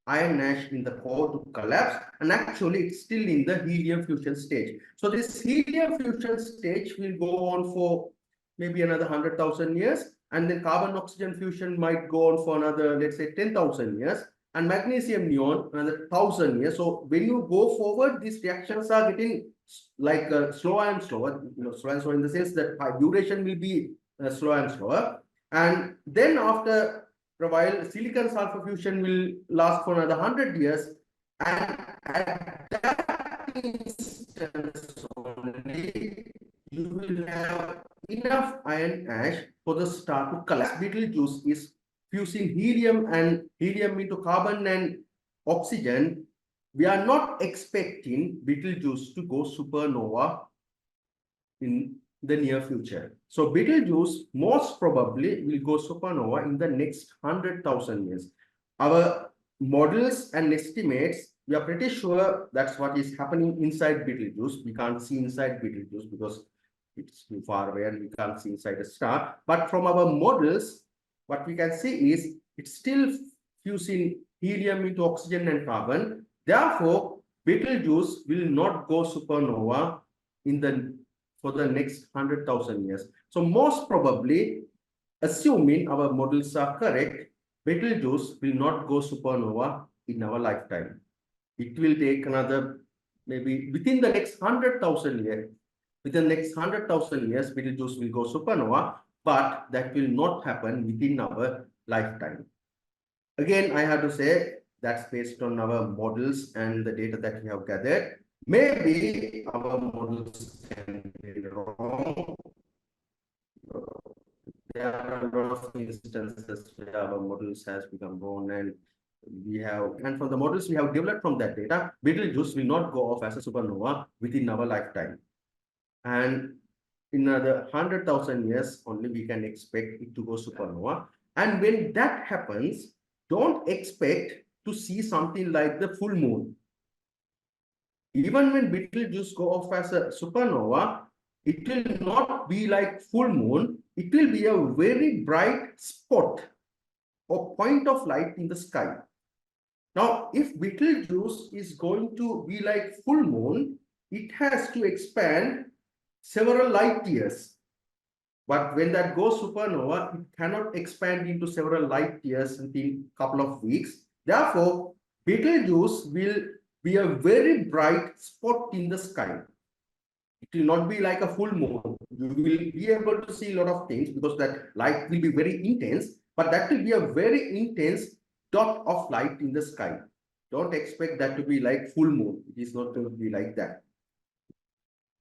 [SPEAKER 5] iron ash in the core to collapse, and actually it's still in the helium fusion stage. So this helium fusion stage will go on for maybe another 100,000 years, and then carbon oxygen fusion might go on for another, let's say, 10,000 years, and magnesium neon another 1,000 years. So when you go forward, these reactions are getting like slower and slower, slower and slower in the sense that duration will be slower and slower. And then after a while, silicon sulfur fusion will last for another 100 years, and at that instance only you will have enough iron ash for the star to collapse. Betelgeuse is fusing helium into carbon and oxygen. We are not expecting Betelgeuse to go supernova in the near future. So Betelgeuse most probably will go supernova in the next 100,000 years. Our models and estimates, we are pretty sure that's what is happening inside Betelgeuse. We can't see inside Betelgeuse because it's too far away and we can't see inside the star. But from our models, what we can see is it's still fusing helium into oxygen and carbon. Therefore, Betelgeuse will not go supernova for the next 100,000 years. So most probably, assuming our models are correct, Betelgeuse will not go supernova in our lifetime. It will take another, maybe within the next 100,000 years. Within the next 100,000 years, Betelgeuse will go supernova, but that will not happen within our lifetime. Again, I have to say that's based on our models and the data that we have gathered. Maybe our models can be wrong. There are a lot of instances where our models has become wrong, and from the models we have developed from that data, Betelgeuse will not go off as a supernova within our lifetime. And in another 100,000 years only we can expect it to go supernova. And when that happens, don't expect to see something like the full moon. Even when Betelgeuse go off as a supernova, it will not be like full moon. It will be a very bright spot or point of light in the sky. Now, if Betelgeuse is going to be like full moon, it has to expand several light years. But when that goes supernova, it cannot expand into several light years within a couple of weeks. Therefore, Betelgeuse will be a very bright spot in the sky. It will not be like a full moon. You will be able to see a lot of things because that light will be very intense, but that will be a very intense dot of light in the sky. Don't expect that to be like full moon. It is not going to be like that.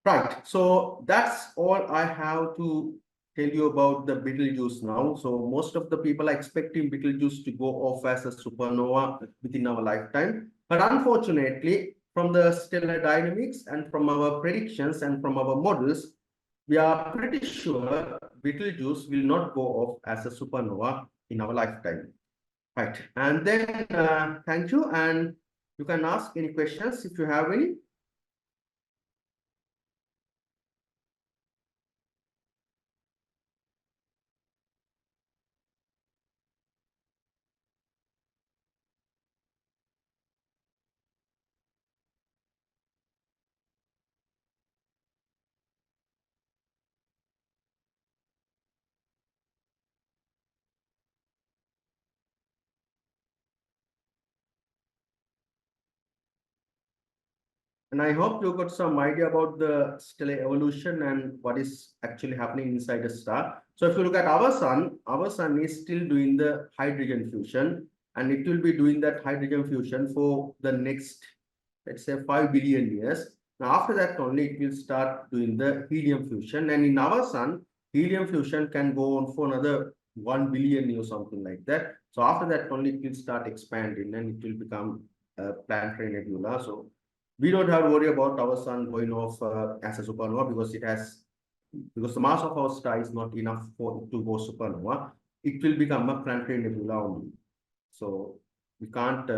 [SPEAKER 5] Right, so that's all I have to tell you about the Betelgeuse now. So most of the people are expecting Betelgeuse to go off as a supernova within our lifetime. But unfortunately, from the stellar dynamics and from our predictions and from our models, we are pretty sure Betelgeuse will not go off as a supernova in our lifetime. Right, and then thank you, and you can ask any questions if you have any. And I hope you got some idea about the stellar evolution and what is actually happening inside a star. So if you look at our sun is still doing the hydrogen fusion, and it will be doing that hydrogen fusion for the next, let's say, 5 billion years. Now, after that only it will start doing the helium fusion. And in our sun, helium fusion can go on for another 1 billion years, something like that. So after that only it will start expanding and it will become a planetary nebula. So we don't have to worry about our sun going off as a supernova because the mass of our star is not enough for it to go supernova. It will become a planetary nebula only. So we can't.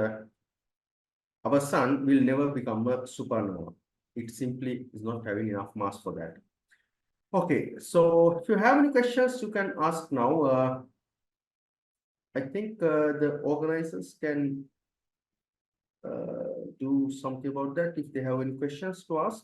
[SPEAKER 5] Our sun will never become a supernova. It simply is not having enough mass for that. Okay, so if you have any questions, you can ask now. I think the organizers can do something about that if they have any questions to ask.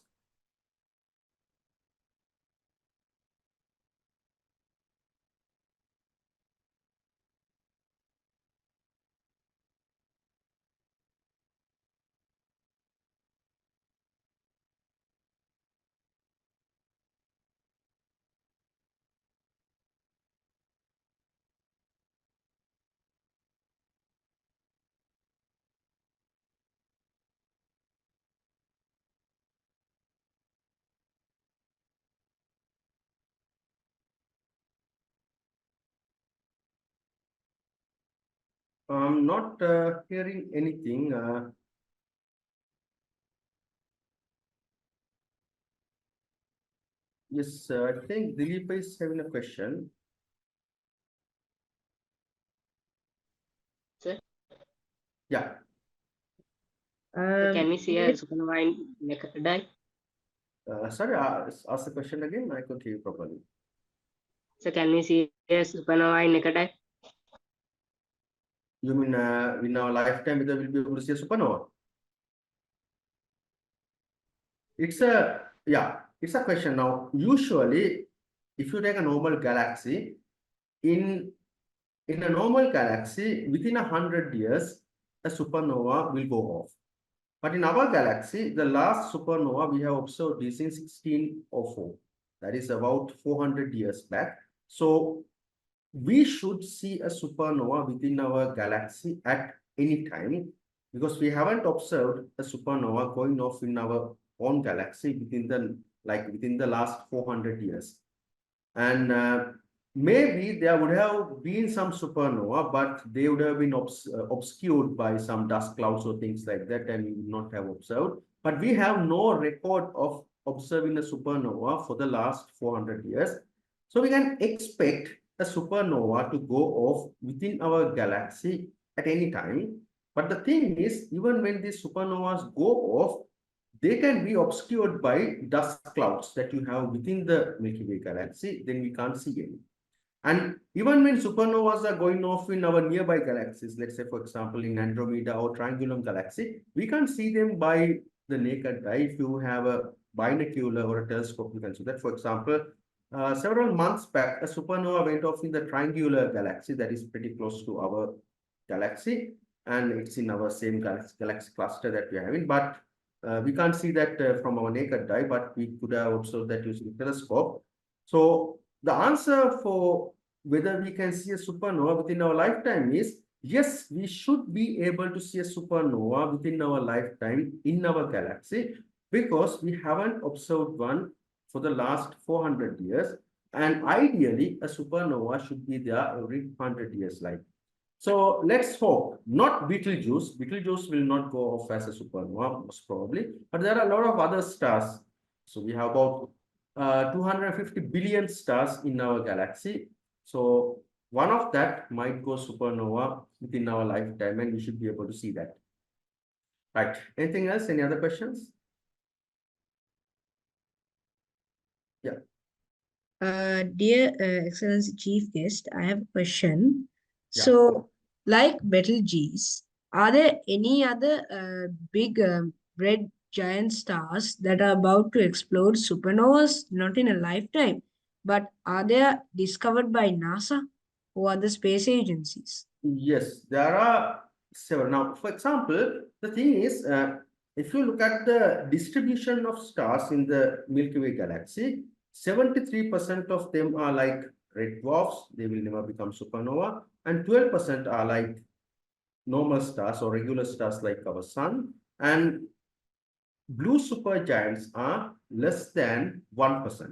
[SPEAKER 5] I'm not hearing anything. Yes, I think Dilip is having a question.
[SPEAKER 6] Sir,
[SPEAKER 5] Yeah.
[SPEAKER 6] can we see a supernova in Nekadai?
[SPEAKER 5] Sorry, ask the question again. I couldn't hear you properly.
[SPEAKER 6] So can we see a supernova in Nicotai?
[SPEAKER 5] You mean in our lifetime, whether we'll be able to see a supernova? It's a question. Now, usually, if you take a normal galaxy, in a normal galaxy, within 100 years, a supernova will go off. But in our galaxy, the last supernova we have observed is in 1604. That is about 400 years back. So we should see a supernova within our galaxy at any time, because we haven't observed a supernova going off in our own galaxy within the last 400 years. And maybe there would have been some supernova, but they would have been obscured by some dust clouds or things like that, and we would not have observed. But we have no record of observing a supernova for the last 400 years. So we can expect a supernova to go off within our galaxy at any time. But the thing is, even when these supernovas go off, they can be obscured by dust clouds that you have within the Milky Way galaxy, then we can't see any. And even when supernovas are going off in our nearby galaxies, let's say, for example, in Andromeda or Triangulum galaxy, we can't see them by the naked eye. If you have a binocular or a telescope, you can see that. For example, several months back, a supernova went off in the Triangular galaxy that is pretty close to our galaxy, and it's in our same galaxy cluster that we are having. But we can't see that from our naked eye, but we could have observed that using a telescope. So the answer for whether we can see a supernova within our lifetime is yes, we should be able to see a supernova within our lifetime in our galaxy, because we haven't observed one for the last 400 years. And ideally, a supernova should be there every 100 years like. So let's hope not Betelgeuse. Betelgeuse will not go off as a supernova, most probably, but there are a lot of other stars. So we have about 250 billion stars in our galaxy. So one of that might go supernova within our lifetime, and we should be able to see that. Right. Anything else? Any other questions? Yeah.
[SPEAKER 7] Dear Excellency Chief Guest, I have a question.
[SPEAKER 5] Yeah.
[SPEAKER 7] So, like Betelgeuse, are there any other big red giant stars that are about to explode supernovas, not in a lifetime, but are they discovered by NASA or other space agencies?
[SPEAKER 5] Yes, there are several. Now, for example, the thing is, if you look at the distribution of stars in the Milky Way galaxy, 73% of them are like red dwarfs, they will never become supernova, and 12% are like normal stars or regular stars like our sun, and blue supergiants are less than 1%.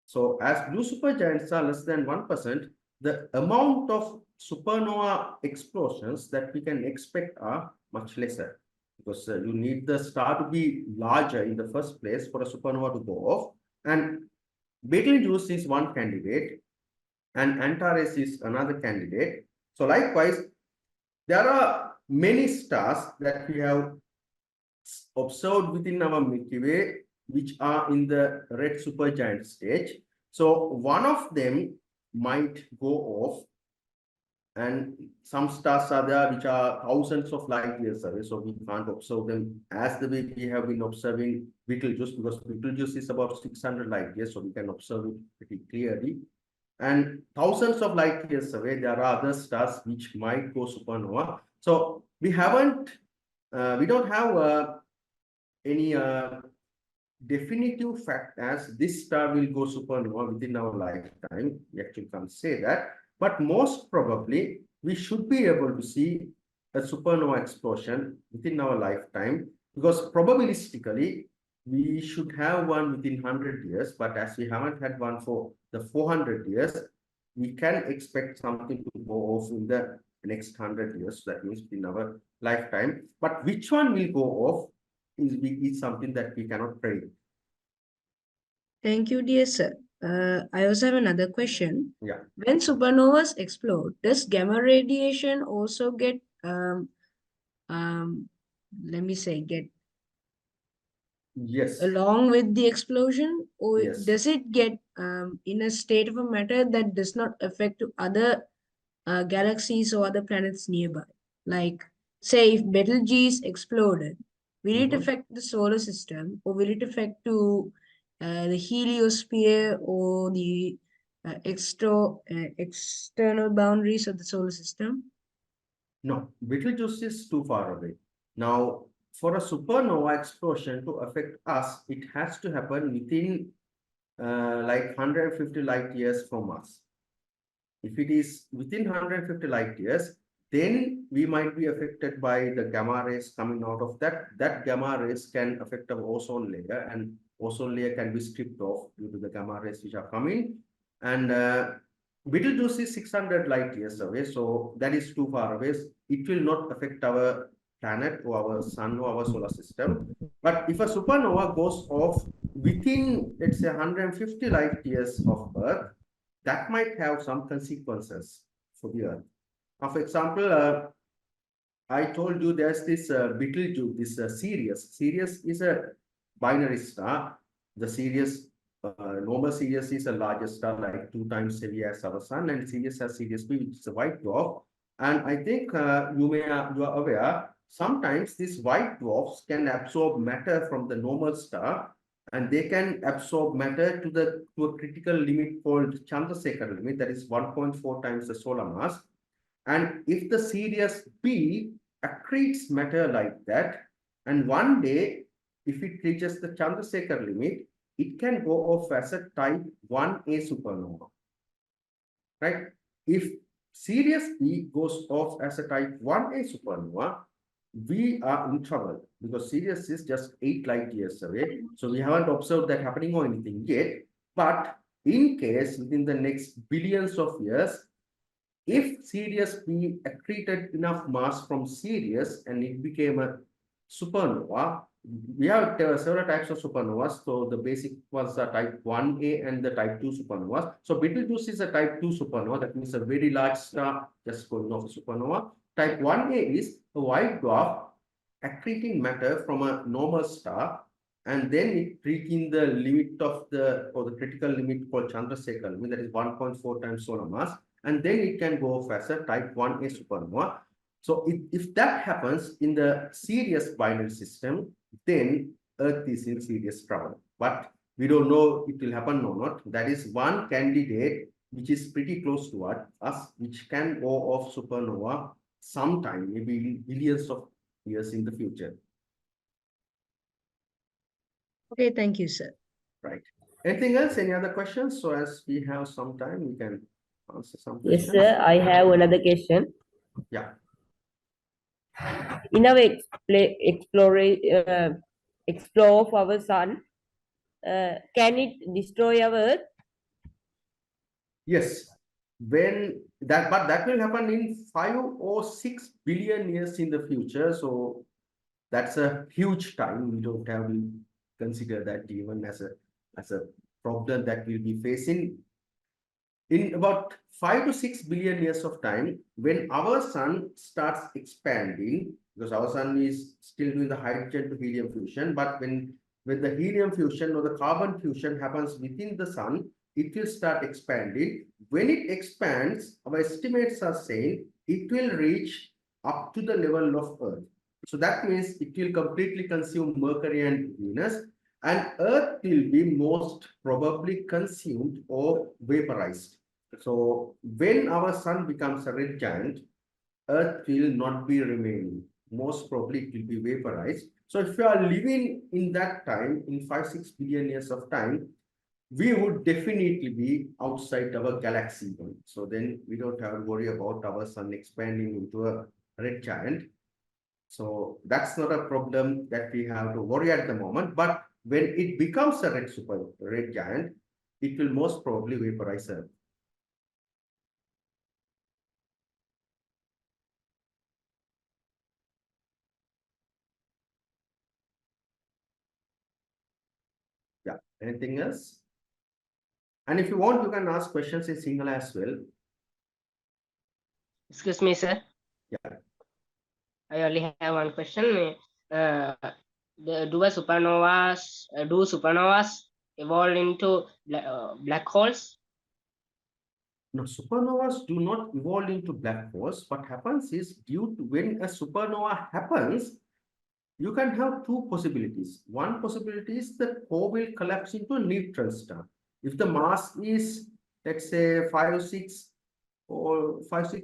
[SPEAKER 5] So as blue supergiants are less than 1%, the amount of supernova explosions that we can expect are much lesser, because you need the star to be larger in the first place for a supernova to go off. And Betelgeuse is one candidate, and Antares is another candidate. So likewise, there are many stars that we have observed within our Milky Way, which are in the red supergiant stage. So one of them might go off, and some stars are there which are thousands of light years away, so we can't observe them as the way we have been observing Betelgeuse, because Betelgeuse is about 600 light years, so we can observe it pretty clearly. And thousands of light years away, there are other stars which might go supernova. So we don't have any definitive fact as this star will go supernova within our lifetime. We actually can't say that, but most probably we should be able to see a supernova explosion within our lifetime, because probabilistically we should have one within 100 years, but as we haven't had one for the 400 years, we can expect something to go off in the next 100 years. That means in our lifetime. But which one will go off is something that we cannot predict.
[SPEAKER 7] Thank you, dear sir. I also have another question.
[SPEAKER 5] Yeah.
[SPEAKER 7] When supernovas explode, does gamma radiation also get let me say
[SPEAKER 5] Yes.
[SPEAKER 7] along with the explosion, or
[SPEAKER 5] Yes.
[SPEAKER 7] does it get in a state of a matter that does not affect to other galaxies or other planets nearby? Like, say, if Betelgeuse exploded, will it
[SPEAKER 5] Mhm.
[SPEAKER 7] affect the solar system, or will it affect to the heliosphere or the external boundaries of the solar system?
[SPEAKER 5] No, Betelgeuse is too far away. Now, for a supernova explosion to affect us, it has to happen within like 150 light years from us. If it is within 150 light years, then we might be affected by the gamma rays coming out of that. That gamma rays can affect our ozone layer, and ozone layer can be stripped off due to the gamma rays which are coming. And Betelgeuse is 600 light years away, so that is too far away. It will not affect our planet or our sun or our solar system. But if a supernova goes off within, let's say, 150 light years of Earth, that might have some consequences for the Earth. Now, for example, I told you there's this Betelgeuse, this Sirius. Sirius is a binary star. The Sirius, normal Sirius is a larger star, like 2 times heavier as our sun, and Sirius has Sirius B, which is a white dwarf. And I think you are aware, sometimes these white dwarfs can absorb matter from the normal star, and they can absorb matter to a critical limit called Chandrasekhar limit, that is 1.4 times the solar mass. And if the Sirius B accretes matter like that, and one day, if it reaches the Chandrasekhar limit, it can go off as a type 1a supernova, right? If Sirius B goes off as a type 1a supernova, we are in trouble because Sirius is just 8 light years away. So we haven't observed that happening or anything yet. But in case within the next billions of years, if Sirius B accreted enough mass from Sirius and it became a supernova, we have several types of supernovas. So the basic ones are type 1a and the type 2 supernovas. So Betelgeuse is a type 2 supernova, that means a very large star just going off a supernova. Type 1a is a white dwarf accreting matter from a normal star, and then it reaching the limit of the critical limit called Chandrasekhar limit, that is 1.4 times solar mass, and then it can go off as a type 1a supernova. So if that happens in the Sirius binary system, then Earth is in serious trouble. But we don't know it will happen or not. That is one candidate which is pretty close to us, which can go off supernova sometime, maybe billions of years in the future.
[SPEAKER 7] Okay, thank you, sir.
[SPEAKER 5] Right. Anything else? Any other questions? So as we have some time, we can answer some
[SPEAKER 8] Yes,
[SPEAKER 5] questions.
[SPEAKER 8] sir. I have another question.
[SPEAKER 5] Yeah.
[SPEAKER 8] In our explore of our sun, can it destroy our Earth?
[SPEAKER 5] Yes. But that will happen in 5 or 6 billion years in the future. So that's a huge time. We don't have to consider that even as a problem that we'll be facing. In about 5 to 6 billion years of time, when our sun starts expanding, because our sun is still doing the hydrogen to helium fusion, but when the helium fusion or the carbon fusion happens within the sun, it will start expanding. When it expands, our estimates are saying it will reach up to the level of Earth. So that means it will completely consume Mercury and Venus, and Earth will be most probably consumed or vaporized. So when our sun becomes a red giant, Earth will not be remaining. Most probably it will be vaporized. So if you are living in that time, in 5-6 billion years of time, we would definitely be outside our galaxy. So then we don't have to worry about our sun expanding into a red giant. So that's not a problem that we have to worry at the moment. But when it becomes a red giant, it will most probably vaporize Earth. Yeah. Anything else? And if you want, you can ask questions in Sinhala as well.
[SPEAKER 6] Excuse me, sir.
[SPEAKER 5] Yeah.
[SPEAKER 6] I only have one question. do supernovas evolve into black holes?
[SPEAKER 5] No, supernovas do not evolve into black holes. What happens is due to when a supernova happens, you can have two possibilities. One possibility is the core will collapse into a neutron star. If the mass is, let's say, 5, 6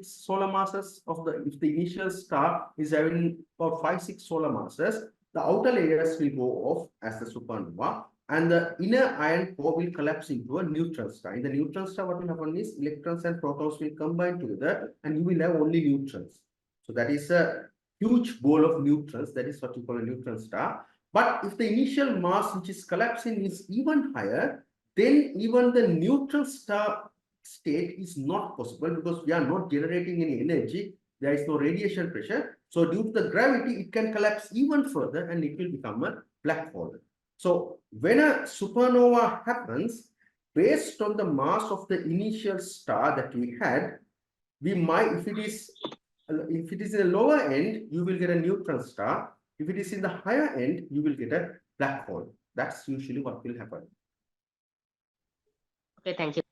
[SPEAKER 5] solar masses of if the initial star is having about 5, 6 solar masses, the outer layers will go off as the supernova, and the inner iron core will collapse into a neutron star. In the neutron star, what will happen is electrons and protons will combine together, and you will have only neutrons. So that is a huge ball of neutrons. That is what you call a neutron star. But if the initial mass which is collapsing is even higher, then even the neutron star state is not possible because we are not generating any energy. There is no radiation pressure. So due to the gravity, it can collapse even further and it will become a black hole. So when a supernova happens, based on the mass of the initial star that we had, we might, if it is in the lower end, you will get a neutron star. If it is in the higher end, you will get a black hole. That's usually what will happen.
[SPEAKER 6] Okay, thank you.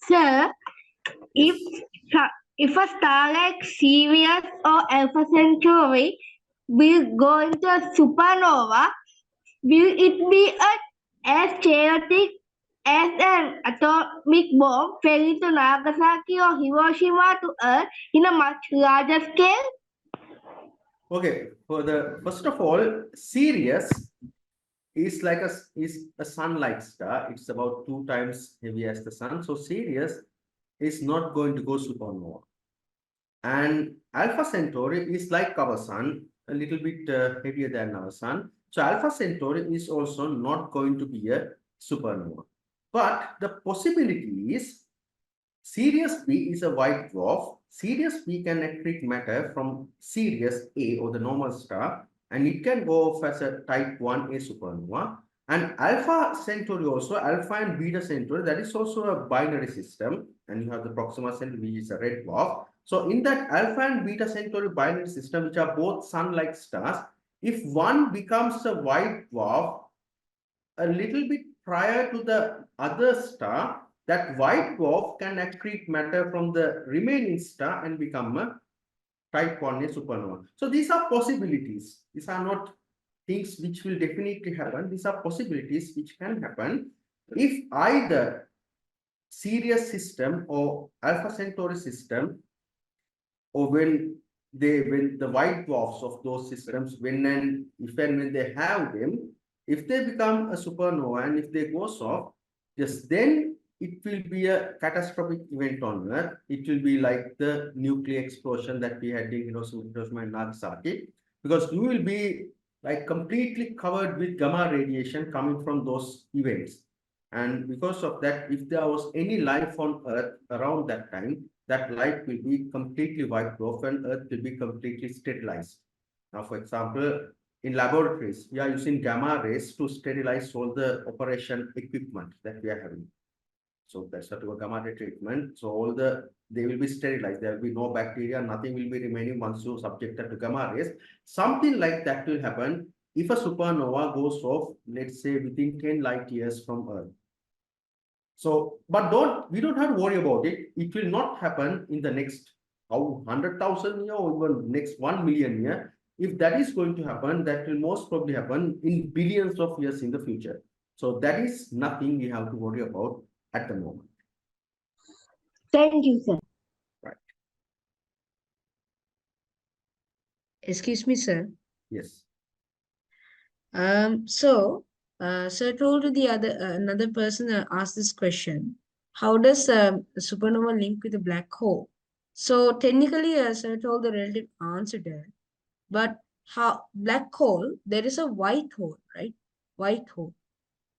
[SPEAKER 9] Sir, if a star like Sirius or Alpha Centauri will go into a supernova, will it be as chaotic as an atomic bomb fell into Nagasaki or Hiroshima to Earth in a much larger scale?
[SPEAKER 5] Okay, first of all, Sirius is like a sun-like star. It's about 2 times heavy as the sun. So Sirius is not going to go supernova. And Alpha Centauri is like our sun, a little bit heavier than our sun. So Alpha Centauri is also not going to be a supernova. But the possibility is Sirius B is a white dwarf. Sirius B can accrete matter from Sirius A or the normal star, and it can go off as a type 1A supernova. And Alpha Centauri also, Alpha and Beta Centauri, that is also a binary system. And you have the Proxima Centauri, which is a red dwarf. So in that Alpha and Beta Centauri binary system, which are both sun-like stars, if one becomes a white dwarf a little bit prior to the other star, that white dwarf can accrete matter from the remaining star and become a type 1A supernova. So these are possibilities. These are not things which will definitely happen. These are possibilities which can happen if either Sirius system or Alpha Centauri system, or when the white dwarfs of those systems, when they have them, if they become a supernova and if they go off, just then it will be a catastrophic event on Earth. It will be like the nuclear explosion that we had in Hiroshima and Nagasaki, because you will be like completely covered with gamma radiation coming from those events. And because of that, if there was any life on Earth around that time, that life will be completely wiped off and Earth will be completely sterilized. Now, for example, in laboratories, we are using gamma rays to sterilize all the operation equipment that we are having. So that's what we call gamma ray treatment. So they will be sterilized. There will be no bacteria, nothing will be remaining once you subjected to gamma rays. Something like that will happen if a supernova goes off, let's say within 10 light years from Earth. So, but we don't have to worry about it. It will not happen in the next 100,000 year or even next 1 million year. If that is going to happen, that will most probably happen in billions of years in the future. So that is nothing we have to worry about at the moment.
[SPEAKER 9] Thank you, sir.
[SPEAKER 5] Right.
[SPEAKER 7] Excuse me, sir.
[SPEAKER 5] Yes.
[SPEAKER 7] Sir told to the another person asked this question: how does a supernova link with a black hole? So technically, sir told the relative answer there. But how black hole? There is a white hole, right? White hole.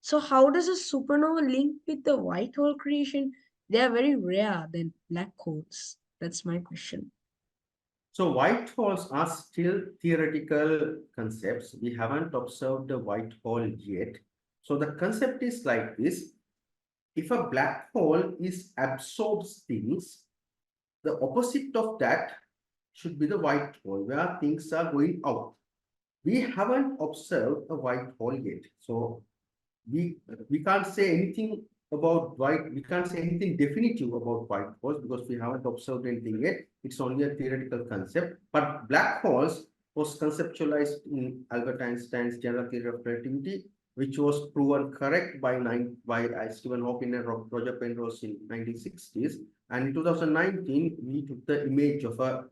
[SPEAKER 7] So how does a supernova link with the white hole creation? They are very rare than black holes. That's my question.
[SPEAKER 5] So white holes are still theoretical concepts. We haven't observed a white hole yet. So the concept is like this. If a black hole absorbs things, the opposite of that should be the white hole, where things are going out. We haven't observed a white hole yet. So we can't say anything about white, we can't say anything definitive about white holes because we haven't observed anything yet. It's only a theoretical concept. But black holes was conceptualized in Albert Einstein's general theory of relativity, which was proven correct by Stephen Hawking and Roger Penrose in 1960s. And in 2019, we took the image of a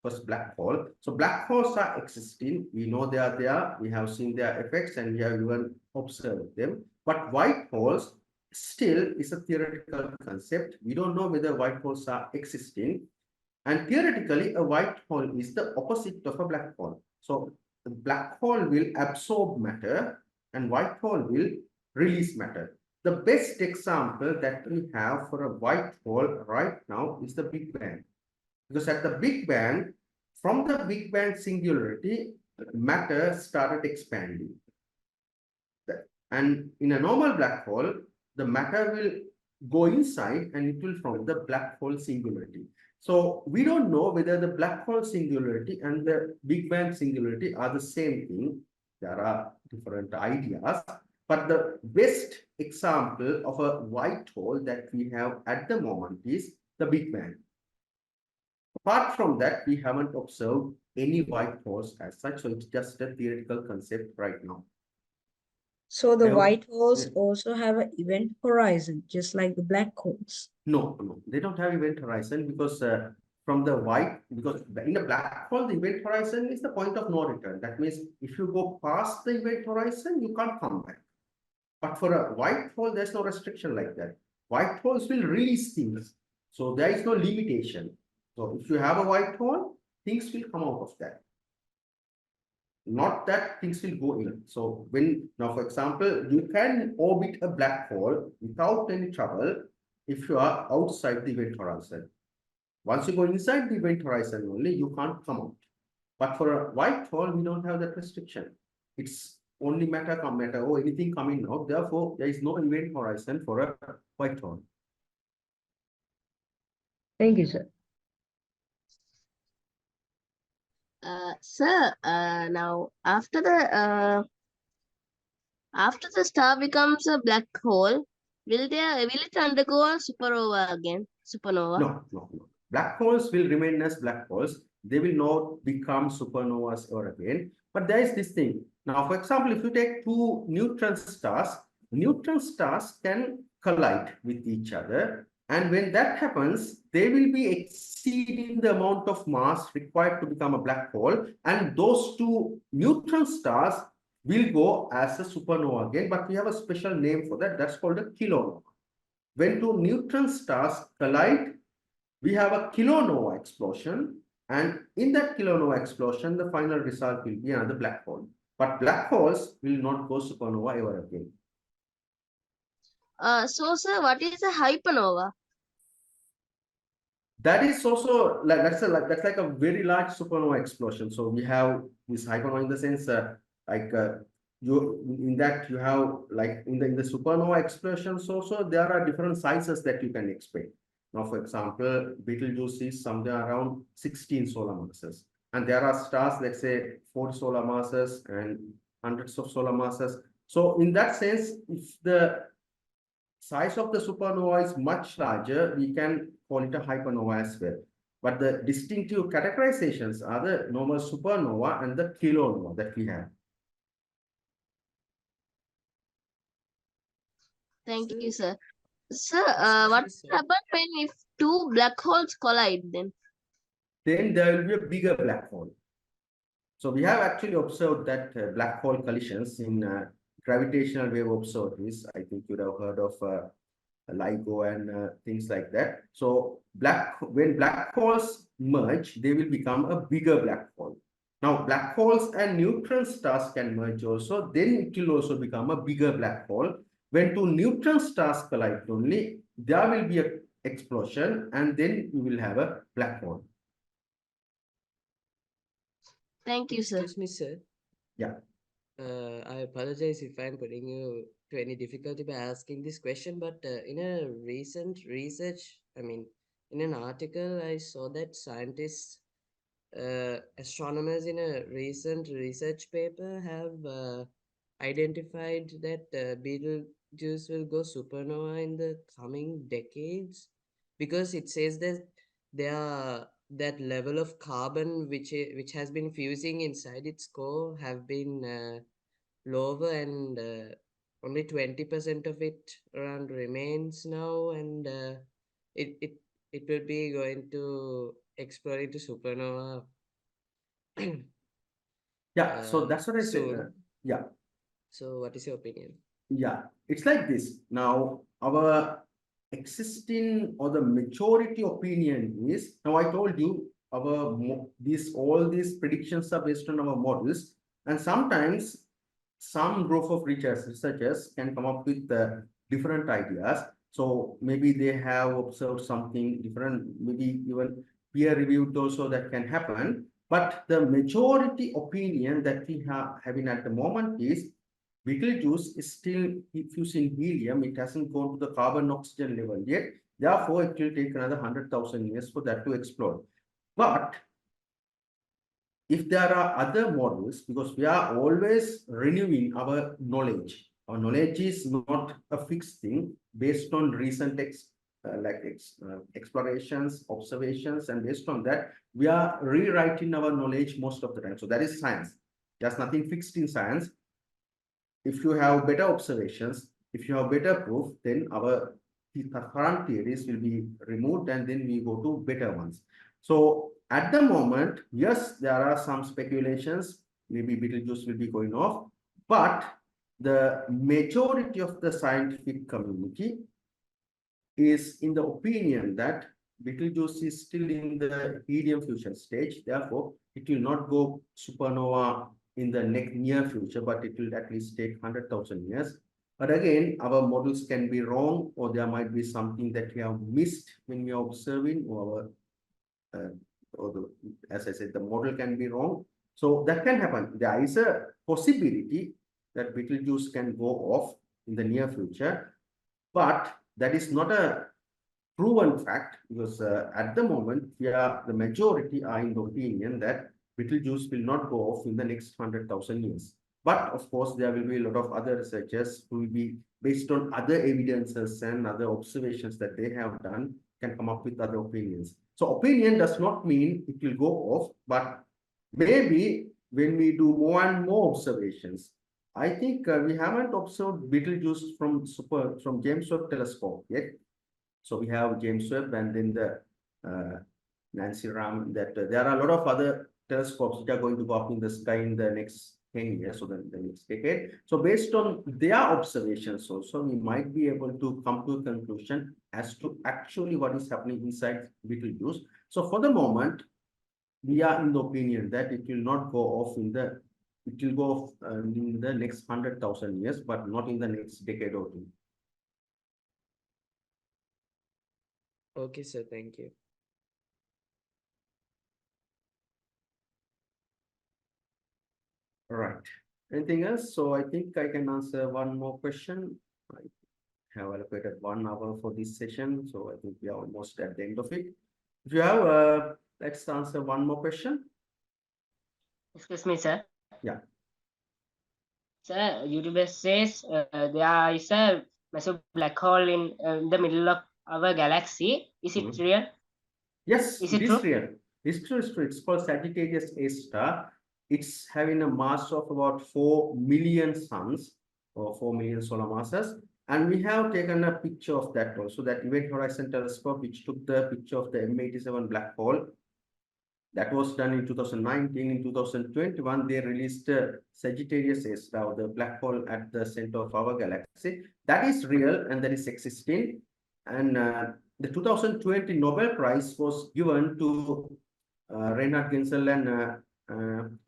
[SPEAKER 5] first black hole. So black holes are existing. We know they are there. We have seen their effects and we have even observed them. But white holes still is a theoretical concept. We don't know whether white holes are existing. And theoretically, a white hole is the opposite of a black hole. So the black hole will absorb matter and white hole will release matter. The best example that we have for a white hole right now is the Big Bang. Because at the Big Bang, from the Big Bang singularity, matter started expanding. And in a normal black hole, the matter will go inside and it will form the black hole singularity. So we don't know whether the black hole singularity and the Big Bang singularity are the same thing. There are different ideas, but the best example of a white hole that we have at the moment is the Big Bang. Apart from that, we haven't observed any white holes as such, so it's just a theoretical concept right now.
[SPEAKER 7] So the
[SPEAKER 5] Now,
[SPEAKER 7] white holes
[SPEAKER 5] yeah.
[SPEAKER 7] also have an event horizon, just like the black holes.
[SPEAKER 5] No, they don't have event horizon because because in a black hole, the event horizon is the point of no return. That means if you go past the event horizon, you can't come back. But for a white hole, there's no restriction like that. White holes will release things. So there is no limitation. So if you have a white hole, things will come out of that. Not that things will go in. So now, for example, you can orbit a black hole without any trouble if you are outside the event horizon. Once you go inside the event horizon only, you can't come out. But for a white hole, we don't have that restriction. It's only matter or anything coming out. Therefore, there is no event horizon for a white hole.
[SPEAKER 7] Thank you, sir.
[SPEAKER 9] Sir, now after the star becomes a black hole, will it undergo a supernova again? Supernova?
[SPEAKER 5] No. Black holes will remain as black holes. They will not become supernovas or again. But there is this thing. Now, for example, if you take two neutron stars can collide with each other. And when that happens, they will be exceeding the amount of mass required to become a black hole. And those two neutron stars will go as a supernova again. But we have a special name for that. That's called a kilonova. When two neutron stars collide, we have a kilonova explosion. And in that kilonova explosion, the final result will be another black hole. But black holes will not go supernova ever again.
[SPEAKER 9] So, sir, what is a hypernova?
[SPEAKER 5] That is also that's like a very large supernova explosion. So we have this hypernova in the sense you have like in the supernova explosions also there are different sizes that you can expect. Now, for example, Betelgeuse is somewhere around 16 solar masses, and there are stars, let's say 40 solar masses and hundreds of solar masses. So in that sense, if the size of the supernova is much larger, we can call it a hypernova as well. But the distinctive categorizations are the normal supernova and the kilonova that we have.
[SPEAKER 9] Thank you, sir. Sir, what happens when if two black holes collide then?
[SPEAKER 5] Then there will be a bigger black hole. So we have actually observed that black hole collisions in gravitational wave observatories. I think you'd have heard of LIGO and things like that. So when black holes merge, they will become a bigger black hole. Now, black holes and neutron stars can merge also. Then it will also become a bigger black hole. When two neutron stars collide only, there will be an explosion and then you will have a black hole.
[SPEAKER 9] Thank you, sir.
[SPEAKER 10] Excuse me, sir.
[SPEAKER 5] Yeah.
[SPEAKER 10] I apologize if I'm putting you to any difficulty by asking this question, but in a recent research, in an article, I saw that scientists astronomers in a recent research paper have identified that Betelgeuse will go supernova in the coming decades, because it says that that level of carbon which has been fusing inside its core have been lower, and only 20% of it around remains now, and it it it will be going to explode into supernova
[SPEAKER 5] Yeah, so that's what I said.
[SPEAKER 10] soon.
[SPEAKER 5] Yeah,
[SPEAKER 10] So what is your opinion?
[SPEAKER 5] yeah, it's like this. Now, our existing or the majority opinion is, now I told you all these predictions are based on our models, and sometimes some group of researchers can come up with different ideas. So maybe they have observed something different, maybe even peer reviewed also that can happen. But the majority opinion that we have having at the moment is Betelgeuse is still fusing helium. It hasn't gone to the carbon oxygen level yet. Therefore, it will take another 100,000 years for that to explode. But if there are other models, because we are always renewing our knowledge is not a fixed thing based on recent explorations, observations, and based on that, we are rewriting our knowledge most of the time. So that is science. There's nothing fixed in science. If you have better observations, if you have better proof, then our current theories will be removed and then we go to better ones. So at the moment, yes, there are some speculations, maybe Betelgeuse will be going off, but the majority of the scientific community is in the opinion that Betelgeuse is still in the helium fusion stage. Therefore, it will not go supernova in the near future, but it will at least take 100,000 years. But again, our models can be wrong, or there might be something that we have missed when we are observing, as I said, the model can be wrong. So that can happen. There is a possibility that Betelgeuse can go off in the near future, but that is not a proven fact, because at the moment, the majority are in the opinion that Betelgeuse will not go off in the next 100,000 years. But of course, there will be a lot of other researchers who will be based on other evidences and other observations that they have done, can come up with other opinions. So opinion does not mean it will go off, but maybe when we do more and more observations, I think we haven't observed Betelgeuse from James Webb telescope yet. So we have James Webb and then the Nancy Ram. That there are a lot of other telescopes which are going to go up in the sky in the next 10 years, so the next decade. So based on their observations also, we might be able to come to a conclusion as to actually what is happening inside Betelgeuse. So for the moment, we are in the opinion that it will not go off in the, it will go off in the next 100,000 years, but not in the next decade or two.
[SPEAKER 10] Okay, sir, thank you.
[SPEAKER 5] All right. Anything else? So I think I can answer one more question. I have allocated 1 hour for this session, so I think we are almost at the end of it. If you have, let's answer one more question.
[SPEAKER 6] Excuse me, sir.
[SPEAKER 5] Yeah.
[SPEAKER 6] Sir, YouTube says there is a massive black hole in the middle of our galaxy. Is it real?
[SPEAKER 5] Yes,
[SPEAKER 6] Is
[SPEAKER 5] it
[SPEAKER 6] it
[SPEAKER 5] is
[SPEAKER 6] true?
[SPEAKER 5] real. It's true. It's called Sagittarius A star. It's having a mass of about 4 million suns or 4 million solar masses. And we have taken a picture of that also, that Event Horizon Telescope, which took the picture of the M87 black hole. That was done in 2019. In 2021, they released Sagittarius A star, the black hole at the center of our galaxy. That is real and that is existing. And the 2020 Nobel Prize was given to Reinhard Genzel and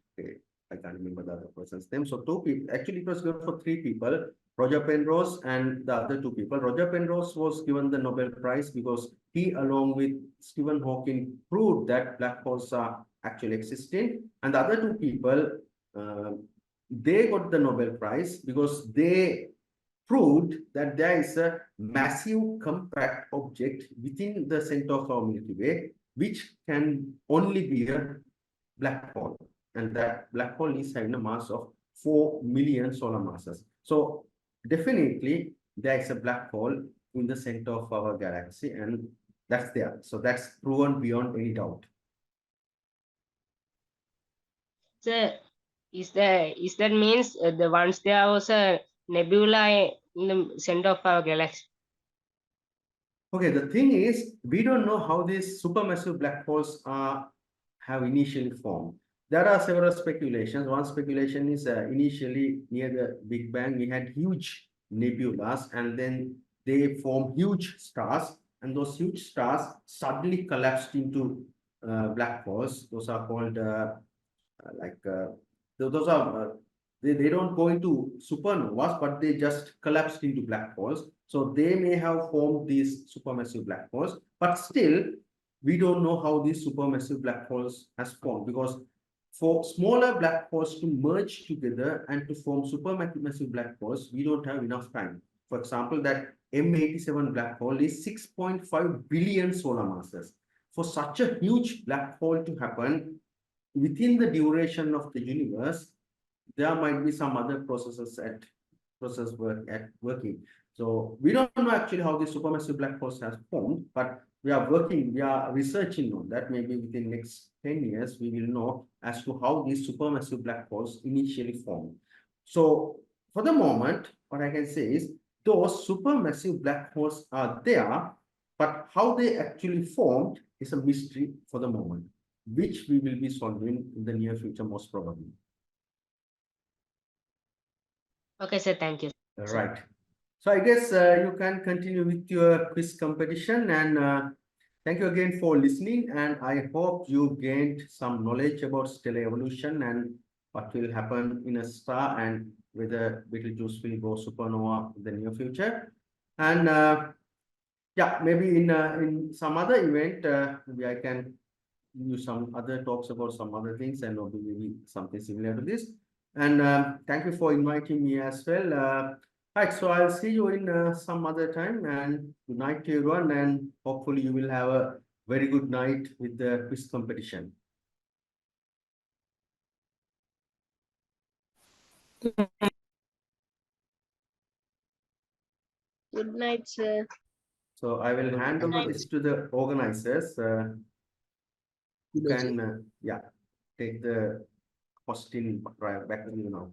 [SPEAKER 5] I can't remember the other person's name. So 2 people. Actually, it was given for 3 people. Roger Penrose and the other 2 people. Roger Penrose was given the Nobel Prize because he, along with Stephen Hawking, proved that black holes are actually existing. And the other 2 people, they got the Nobel Prize because they proved that there is a massive compact object within the center of our Milky Way, which can only be a black hole, and that black hole is having a mass of 4 million solar masses. So definitely there is a black hole in the center of our galaxy, and that's there. So that's proven beyond any doubt.
[SPEAKER 6] So is that means the once there was a nebula in the center of our galaxy?
[SPEAKER 5] Okay, the thing is, we don't know how these supermassive black holes have initially formed. There are several speculations. One speculation is initially near the Big Bang, we had huge nebulas, and then they formed huge stars, and those huge stars suddenly collapsed into black holes. Those are called like those are they don't go into supernovas, but they just collapsed into black holes. So they may have formed these supermassive black holes, but still we don't know how these supermassive black holes has formed, because for smaller black holes to merge together and to form supermassive black holes, we don't have enough time. For example, that M87 black hole is 6.5 billion solar masses. For such a huge black hole to happen within the duration of the universe, there might be some other processes at working. So we don't know actually how the supermassive black holes has formed, but we are researching on that. Maybe within next 10 years, we will know as to how these supermassive black holes initially formed. So for the moment, what I can say is those supermassive black holes are there, but how they actually formed is a mystery for the moment, which we will be solving in the near future, most probably.
[SPEAKER 6] Okay, sir. Thank you.
[SPEAKER 5] Right. So I guess you can continue with your quiz competition, and thank you again for listening. And I hope you gained some knowledge about stellar evolution and what will happen in a star, and whether Betelgeuse will go supernova in the near future. And yeah, maybe in some other event, maybe I can use some other talks about some other things, and maybe something similar to this. And thank you for inviting me as well. Right, so I'll see you in some other time, and good night to everyone, and hopefully you will have a very good night with the quiz competition.
[SPEAKER 9] Good night, sir.
[SPEAKER 5] So I will hand over this to the organizers. You can, yeah, take the question back to you now.